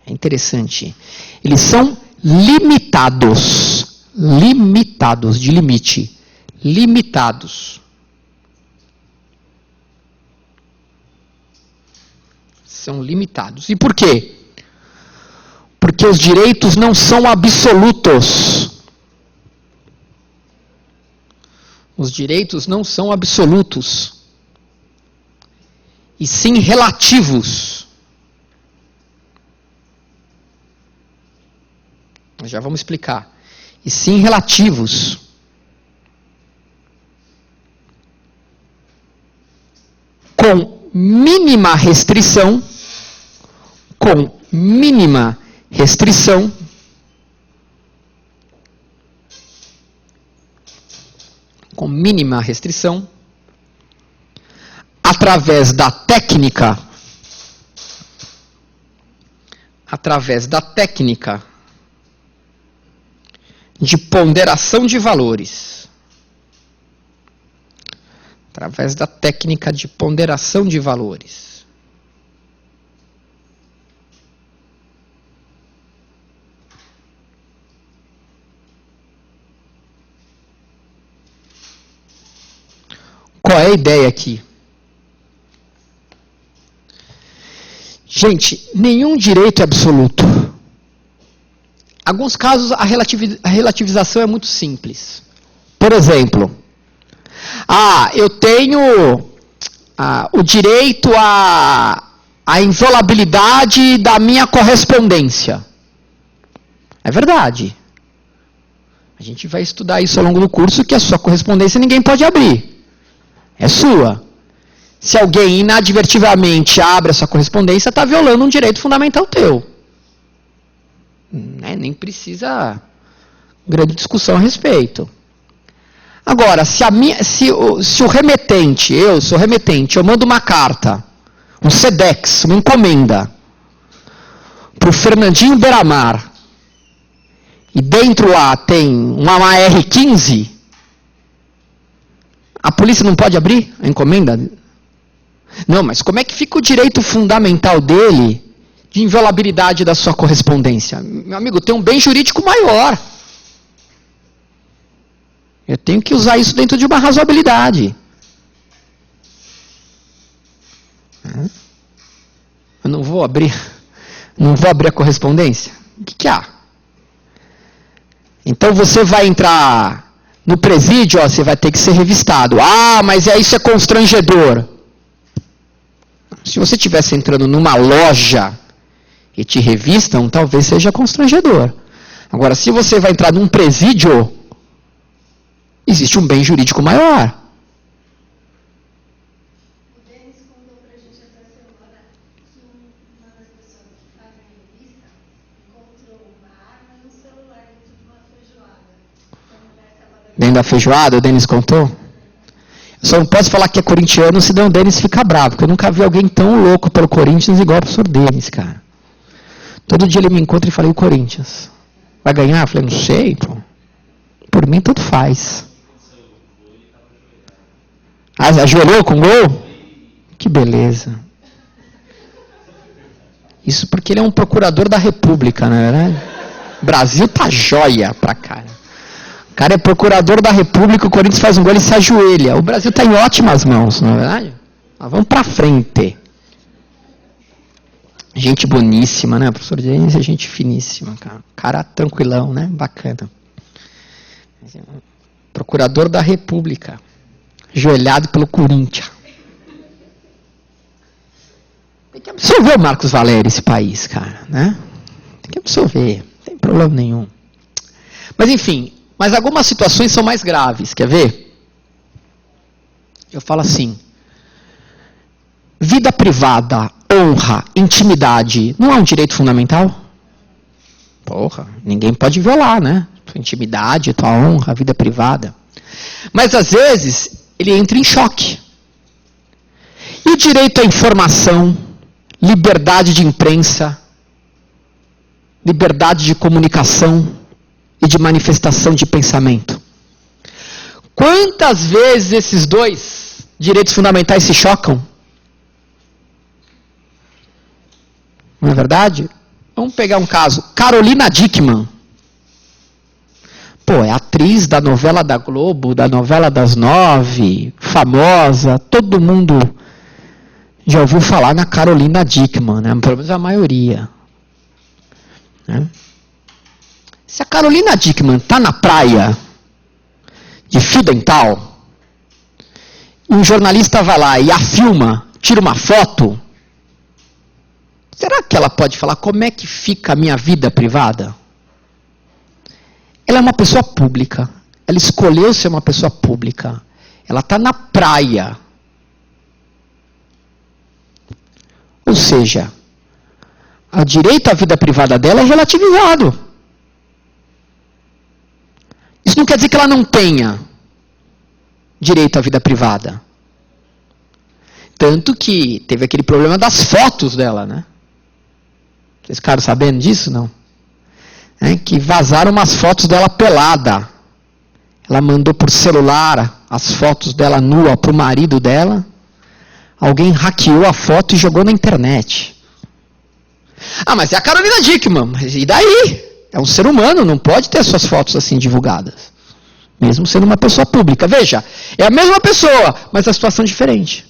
interessante. Eles são limitados. Limitados, de limite. Limitados. São limitados. E por quê? Porque os direitos não são absolutos. Os direitos não são absolutos. E sim relativos. Já vamos explicar. E sim relativos. Com mínima restrição. Com mínima restrição. Com mínima restrição. Através da técnica. Através da técnica de ponderação de valores. Através da técnica de ponderação de valores. Qual é a ideia aqui? Gente, nenhum direito é absoluto. Em alguns casos, a relativização é muito simples. Por exemplo, eu tenho o direito à inviolabilidade da minha correspondência. É verdade. A gente vai estudar isso ao longo do curso, que a sua correspondência ninguém pode abrir. É sua. Se alguém inadvertidamente abre a sua correspondência, está violando um direito fundamental teu. Nem precisa grande discussão a respeito. Agora, se o remetente, eu sou remetente, eu mando uma carta, um SEDEX, uma encomenda, para o Fernandinho Beiramar, e dentro lá tem uma AR-15, a polícia não pode abrir a encomenda? Não, mas como é que fica o direito fundamental dele de inviolabilidade da sua correspondência? Meu amigo, tem um bem jurídico maior. Eu tenho que usar isso dentro de uma razoabilidade. Eu não vou abrir a correspondência? O que há? Então você vai entrar no presídio, ó, você vai ter que ser revistado. Ah, mas isso é constrangedor. Se você estivesse entrando numa loja e te revistam, talvez seja constrangedor. Agora, se você vai entrar num presídio, existe um bem jurídico maior. O Denis contou pra gente essa semana que uma das pessoas que fazem a revista encontrou uma arma e um celular dentro de uma feijoada. Dentro da feijoada, o Denis contou? Eu só não posso falar que é corintiano, senão o Denis fica bravo, porque eu nunca vi alguém tão louco pelo Corinthians igual o professor Denis, cara. Todo dia ele me encontra e fala, e o Corinthians? Vai ganhar? Eu falei, não sei, pô. Por mim, tudo faz. Ah, ajoelhou com gol? Que beleza. Isso porque ele é um procurador da República, não é verdade? O Brasil tá joia pra cara. O cara é procurador da República, o Corinthians faz um gol e se ajoelha. O Brasil tá em ótimas mãos, não é verdade? Mas vamos pra frente. Gente boníssima, né? Professor Denis é gente finíssima, cara. Cara tranquilão, né? Bacana. Procurador da República. Ajoelhado pelo Corinthians. Tem que absorver o Marcos Valério, esse país, cara, né? Tem que absorver. Não tem problema nenhum. Mas enfim, mas algumas situações são mais graves. Quer ver? Eu falo assim. Vida privada, honra, intimidade, não é um direito fundamental? Porra, ninguém pode violar, né? Tua intimidade, tua honra, vida privada. Mas às vezes, ele entra em choque. E o direito à informação, liberdade de imprensa, liberdade de comunicação e de manifestação de pensamento. Quantas vezes esses dois direitos fundamentais se chocam? Não é verdade? Vamos pegar um caso. Carolina Dickmann. Pô, é atriz da novela da Globo, da novela das 9, famosa, todo mundo já ouviu falar na Carolina Dickmann, né? Pelo menos a maioria. Né? Se a Carolina Dickmann está na praia de fio dental, e um jornalista vai lá e a filma, tira uma foto, será que ela pode falar como é que fica a minha vida privada? Ela é uma pessoa pública. Ela escolheu ser uma pessoa pública. Ela está na praia. Ou seja, o direito à vida privada dela é relativizado. Isso não quer dizer que ela não tenha direito à vida privada. Tanto que teve aquele problema das fotos dela, né? Vocês ficaram sabendo disso, não? Que vazaram umas fotos dela pelada. Ela mandou por celular as fotos dela nua para o marido dela. Alguém hackeou a foto e jogou na internet. Ah, mas é a Carolina Dickmann. Mas e daí? É um ser humano, não pode ter suas fotos assim divulgadas. Mesmo sendo uma pessoa pública. Veja, é a mesma pessoa, mas a situação é diferente.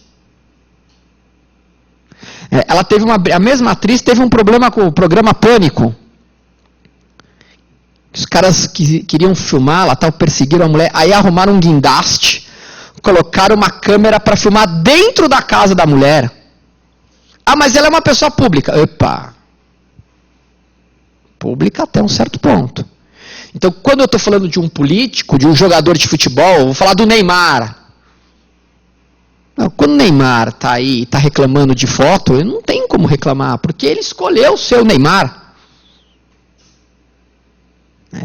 Ela teve a mesma atriz teve um problema com o programa Pânico. Os caras queriam filmar, ela perseguiram a mulher, aí arrumaram um guindaste, colocaram uma câmera para filmar dentro da casa da mulher. Ah, mas ela é uma pessoa pública. Opa! Pública até um certo ponto. Então, quando eu estou falando de um político, de um jogador de futebol, eu vou falar do Neymar. Não, quando o Neymar está aí, está reclamando de foto, eu não tenho como reclamar, porque ele escolheu ser o Neymar.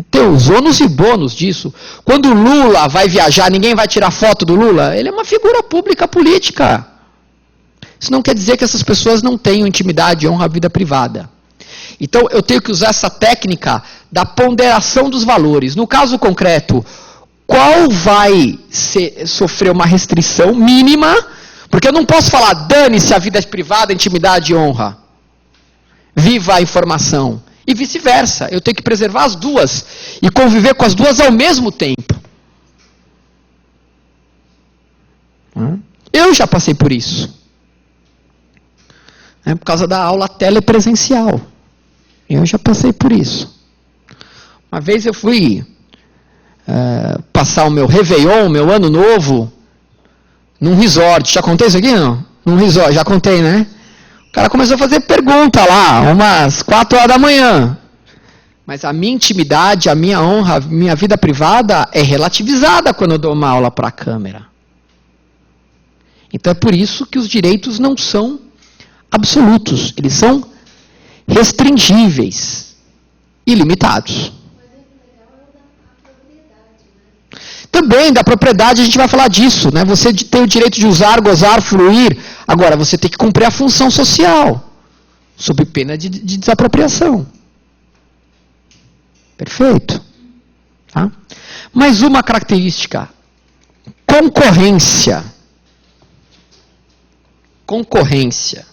Tem os ônus e bônus disso. Quando o Lula vai viajar, ninguém vai tirar foto do Lula? Ele é uma figura pública política. Isso não quer dizer que essas pessoas não tenham intimidade, honra, vida privada. Então, eu tenho que usar essa técnica da ponderação dos valores. No caso concreto, qual vai sofrer uma restrição mínima? Porque eu não posso falar, dane-se a vida privada, intimidade e honra. Viva a informação. E vice-versa. Eu tenho que preservar as duas e conviver com as duas ao mesmo tempo. Eu já passei por isso. Por causa da aula telepresencial. Eu já passei por isso. Uma vez eu fui passar o meu Réveillon, meu Ano Novo, num resort. Já contei isso aqui, não? Num resort, já contei, né? O cara começou a fazer pergunta lá, umas 4 horas da manhã. Mas a minha intimidade, a minha honra, a minha vida privada é relativizada quando eu dou uma aula para a câmera. Então é por isso que os direitos não são absolutos, eles são restringíveis e limitados. Também da propriedade a gente vai falar disso, né? Você tem o direito de usar, gozar, fruir. Agora você tem que cumprir a função social, sob pena de desapropriação. Perfeito? Tá? Mais uma característica: concorrência. Concorrência.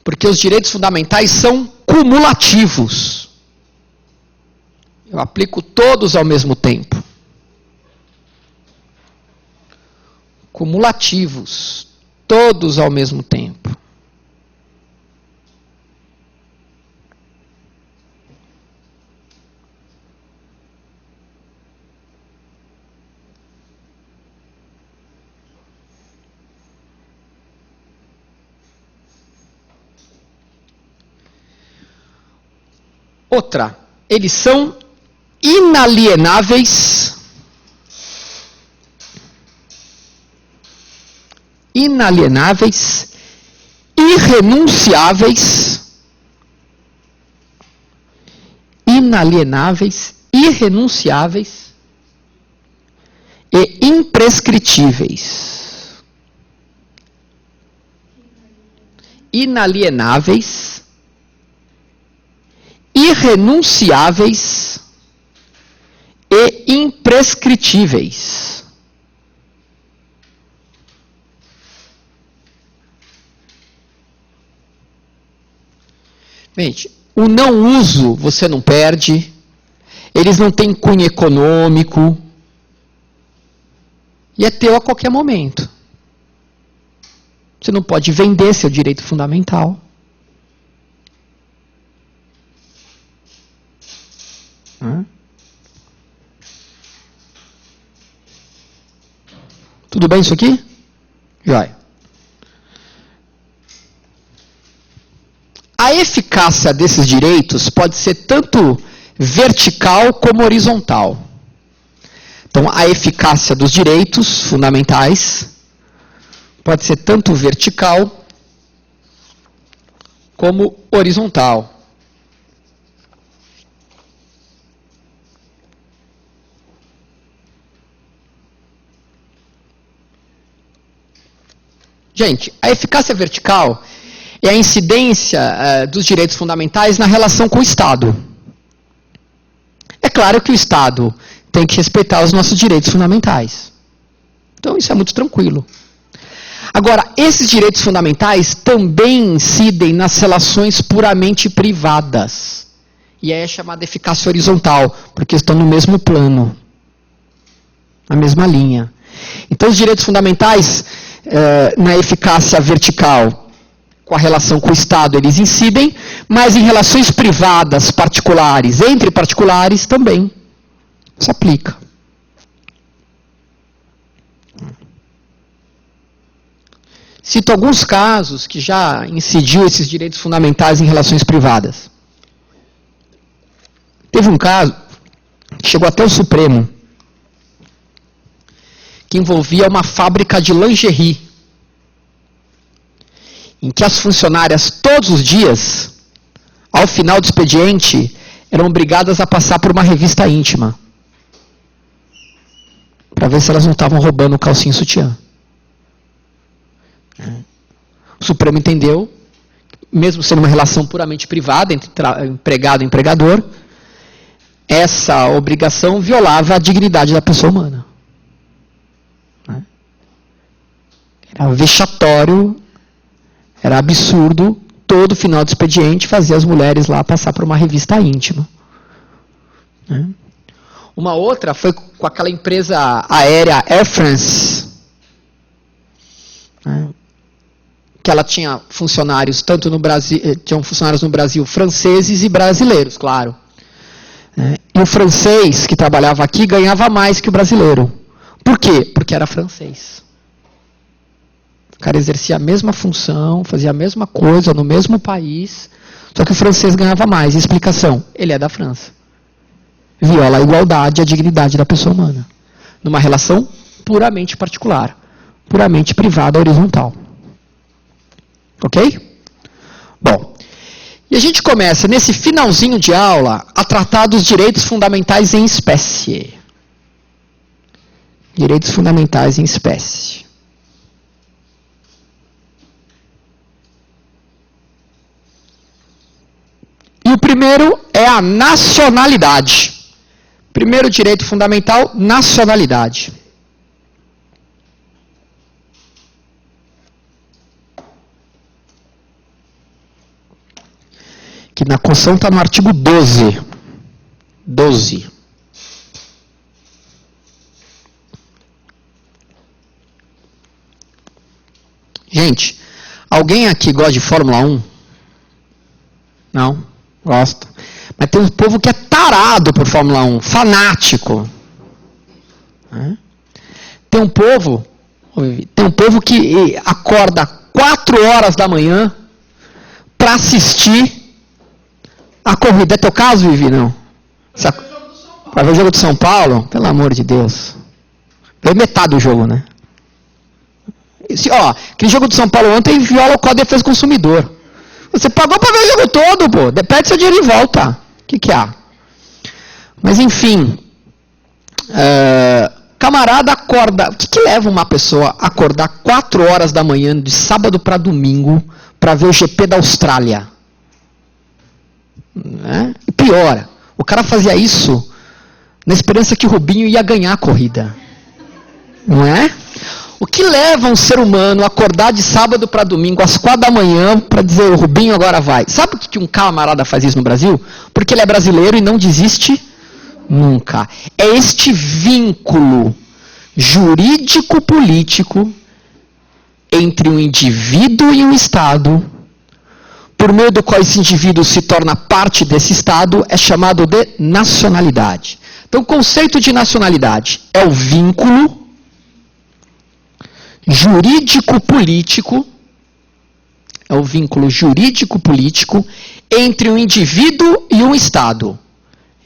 Porque os direitos fundamentais são cumulativos. Eu aplico todos ao mesmo tempo. Cumulativos, todos ao mesmo tempo. Outra, eles são inalienáveis, irrenunciáveis, e imprescritíveis. Inalienáveis, irrenunciáveis e imprescritíveis. Gente, o não uso você não perde, eles não têm cunho econômico, e é teu a qualquer momento. Você não pode vender seu direito fundamental. Tudo bem isso aqui? Joia. A eficácia desses direitos pode ser tanto vertical como horizontal. Então, a eficácia dos direitos fundamentais pode ser tanto vertical como horizontal. Gente, a eficácia vertical é a incidência dos direitos fundamentais na relação com o Estado. É claro que o Estado tem que respeitar os nossos direitos fundamentais. Então, isso é muito tranquilo. Agora, esses direitos fundamentais também incidem nas relações puramente privadas. E aí é chamada eficácia horizontal, porque estão no mesmo plano, na mesma linha. Então, os direitos fundamentais, na eficácia vertical, com a relação com o Estado, eles incidem, mas em relações privadas, particulares, entre particulares, também se aplica. Cito alguns casos que já incidiu esses direitos fundamentais em relações privadas. Teve um caso que chegou até o Supremo, que envolvia uma fábrica de lingerie, em que as funcionárias, todos os dias, ao final do expediente, eram obrigadas a passar por uma revista íntima, para ver se elas não estavam roubando calcinha e sutiã. O Supremo entendeu, mesmo sendo uma relação puramente privada entre empregado e empregador, essa obrigação violava a dignidade da pessoa humana. Era vexatório, era absurdo, todo final de expediente fazer as mulheres lá passar por uma revista íntima. Uma outra foi com aquela empresa aérea Air France, que ela tinha funcionários tanto no Brasil, tinham funcionários no Brasil franceses e brasileiros, claro. E o francês que trabalhava aqui ganhava mais que o brasileiro. Por quê? Porque era francês. O cara exercia a mesma função, fazia a mesma coisa no mesmo país, só que o francês ganhava mais. Explicação: ele é da França. Viola a igualdade e a dignidade da pessoa humana. Numa relação puramente particular, puramente privada, horizontal. Ok? Bom, e a gente começa nesse finalzinho de aula a tratar dos direitos fundamentais em espécie. Direitos fundamentais em espécie. E o primeiro é a nacionalidade. Primeiro direito fundamental, nacionalidade. Que na Constituição está no artigo 12. 12. Gente, alguém aqui gosta de Fórmula 1? Não? Gosta. Mas tem um povo que é tarado por Fórmula 1, fanático. Tem um povo que acorda 4 horas da manhã para assistir a corrida. É teu caso, Vivi? Não? Vai ver o jogo do São Paulo? Pelo amor de Deus. Vê metade do jogo, né? Aquele jogo do São Paulo ontem viola o Código de Defesa do Consumidor. Você pagou para ver o jogo todo, pô. Pede seu dinheiro de volta. O que há? Mas, enfim. Camarada acorda. O que leva uma pessoa a acordar 4 horas da manhã, de sábado para domingo, para ver o GP da Austrália? E pior, o cara fazia isso na esperança que o Rubinho ia ganhar a corrida. Não é? O que leva um ser humano a acordar de sábado para domingo, às 4 da manhã, para dizer, o Rubinho agora vai? Sabe por que um camarada faz isso no Brasil? Porque ele é brasileiro e não desiste nunca. É este vínculo jurídico-político entre um indivíduo e um Estado, por meio do qual esse indivíduo se torna parte desse Estado, é chamado de nacionalidade. Então, o conceito de nacionalidade é o vínculo jurídico-político, entre um indivíduo e um Estado.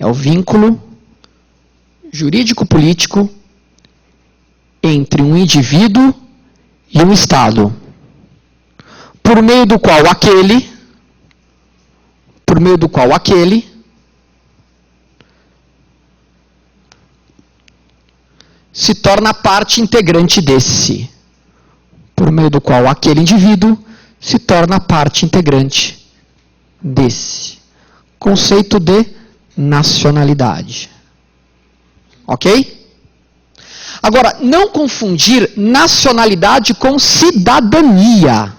É o vínculo jurídico-político entre um indivíduo e um Estado, por meio do qual aquele se torna parte integrante desse. Por meio do qual aquele indivíduo se torna parte integrante desse. Conceito de nacionalidade. Ok? Agora, não confundir nacionalidade com cidadania.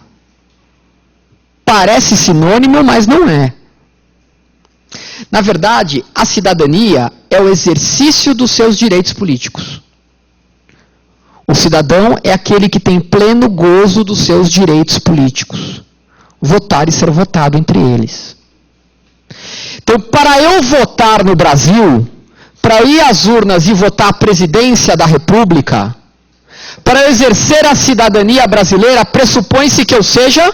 Parece sinônimo, mas não é. Na verdade, a cidadania é o exercício dos seus direitos políticos. O cidadão é aquele que tem pleno gozo dos seus direitos políticos. Votar e ser votado entre eles. Então, para eu votar no Brasil, para ir às urnas e votar a presidência da República, para eu exercer a cidadania brasileira, pressupõe-se que eu seja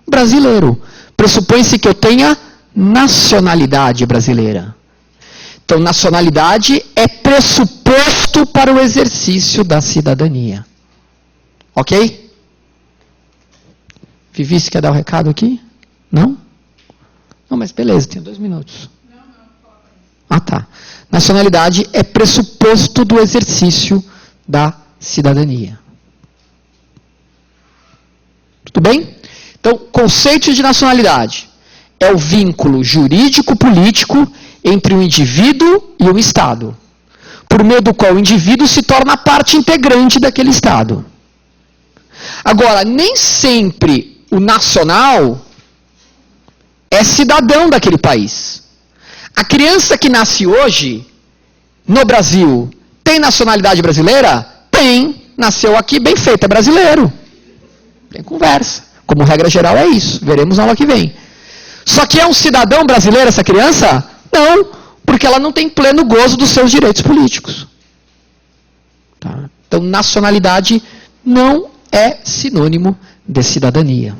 brasileiro. Pressupõe-se que eu tenha nacionalidade brasileira. Então, nacionalidade é pressuposto para o exercício da cidadania. Ok? Vivi, você quer dar o recado aqui? Não? Não, mas beleza, tenho 2 minutos. Ah, tá. Nacionalidade é pressuposto do exercício da cidadania. Tudo bem? Então, conceito de nacionalidade é o vínculo jurídico-político entre um indivíduo e um Estado, por meio do qual o indivíduo se torna parte integrante daquele Estado. Agora, nem sempre o nacional é cidadão daquele país. A criança que nasce hoje, no Brasil, tem nacionalidade brasileira? Tem. Nasceu aqui, bem feito, é brasileiro. Tem conversa. Como regra geral é isso. Veremos na aula que vem. Só que é um cidadão brasileiro essa criança? Não, porque ela não tem pleno gozo dos seus direitos políticos. Tá? Então, nacionalidade não é sinônimo de cidadania.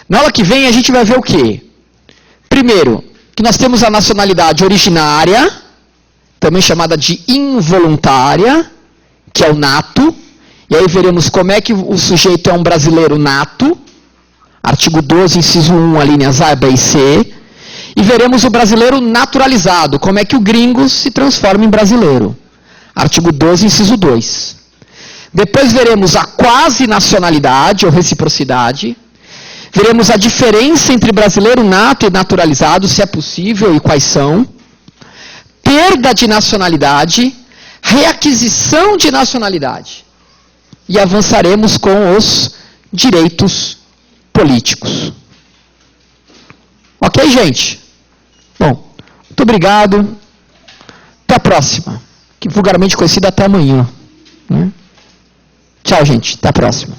Na aula que vem a gente vai ver o quê? Primeiro, que nós temos a nacionalidade originária, também chamada de involuntária, que é o nato. E aí veremos como é que o sujeito é um brasileiro nato. Artigo 12, inciso 1, alíneas A, B e C. E veremos o brasileiro naturalizado, como é que o gringo se transforma em brasileiro. Artigo 12, inciso 2. Depois veremos a quase nacionalidade ou reciprocidade. Veremos a diferença entre brasileiro nato e naturalizado, se é possível e quais são. Perda de nacionalidade, reaquisição de nacionalidade. E avançaremos com os direitos políticos. Ok, gente? Bom, muito obrigado. Até a próxima. Que vulgarmente conhecida até amanhã. Tchau, gente. Até a próxima.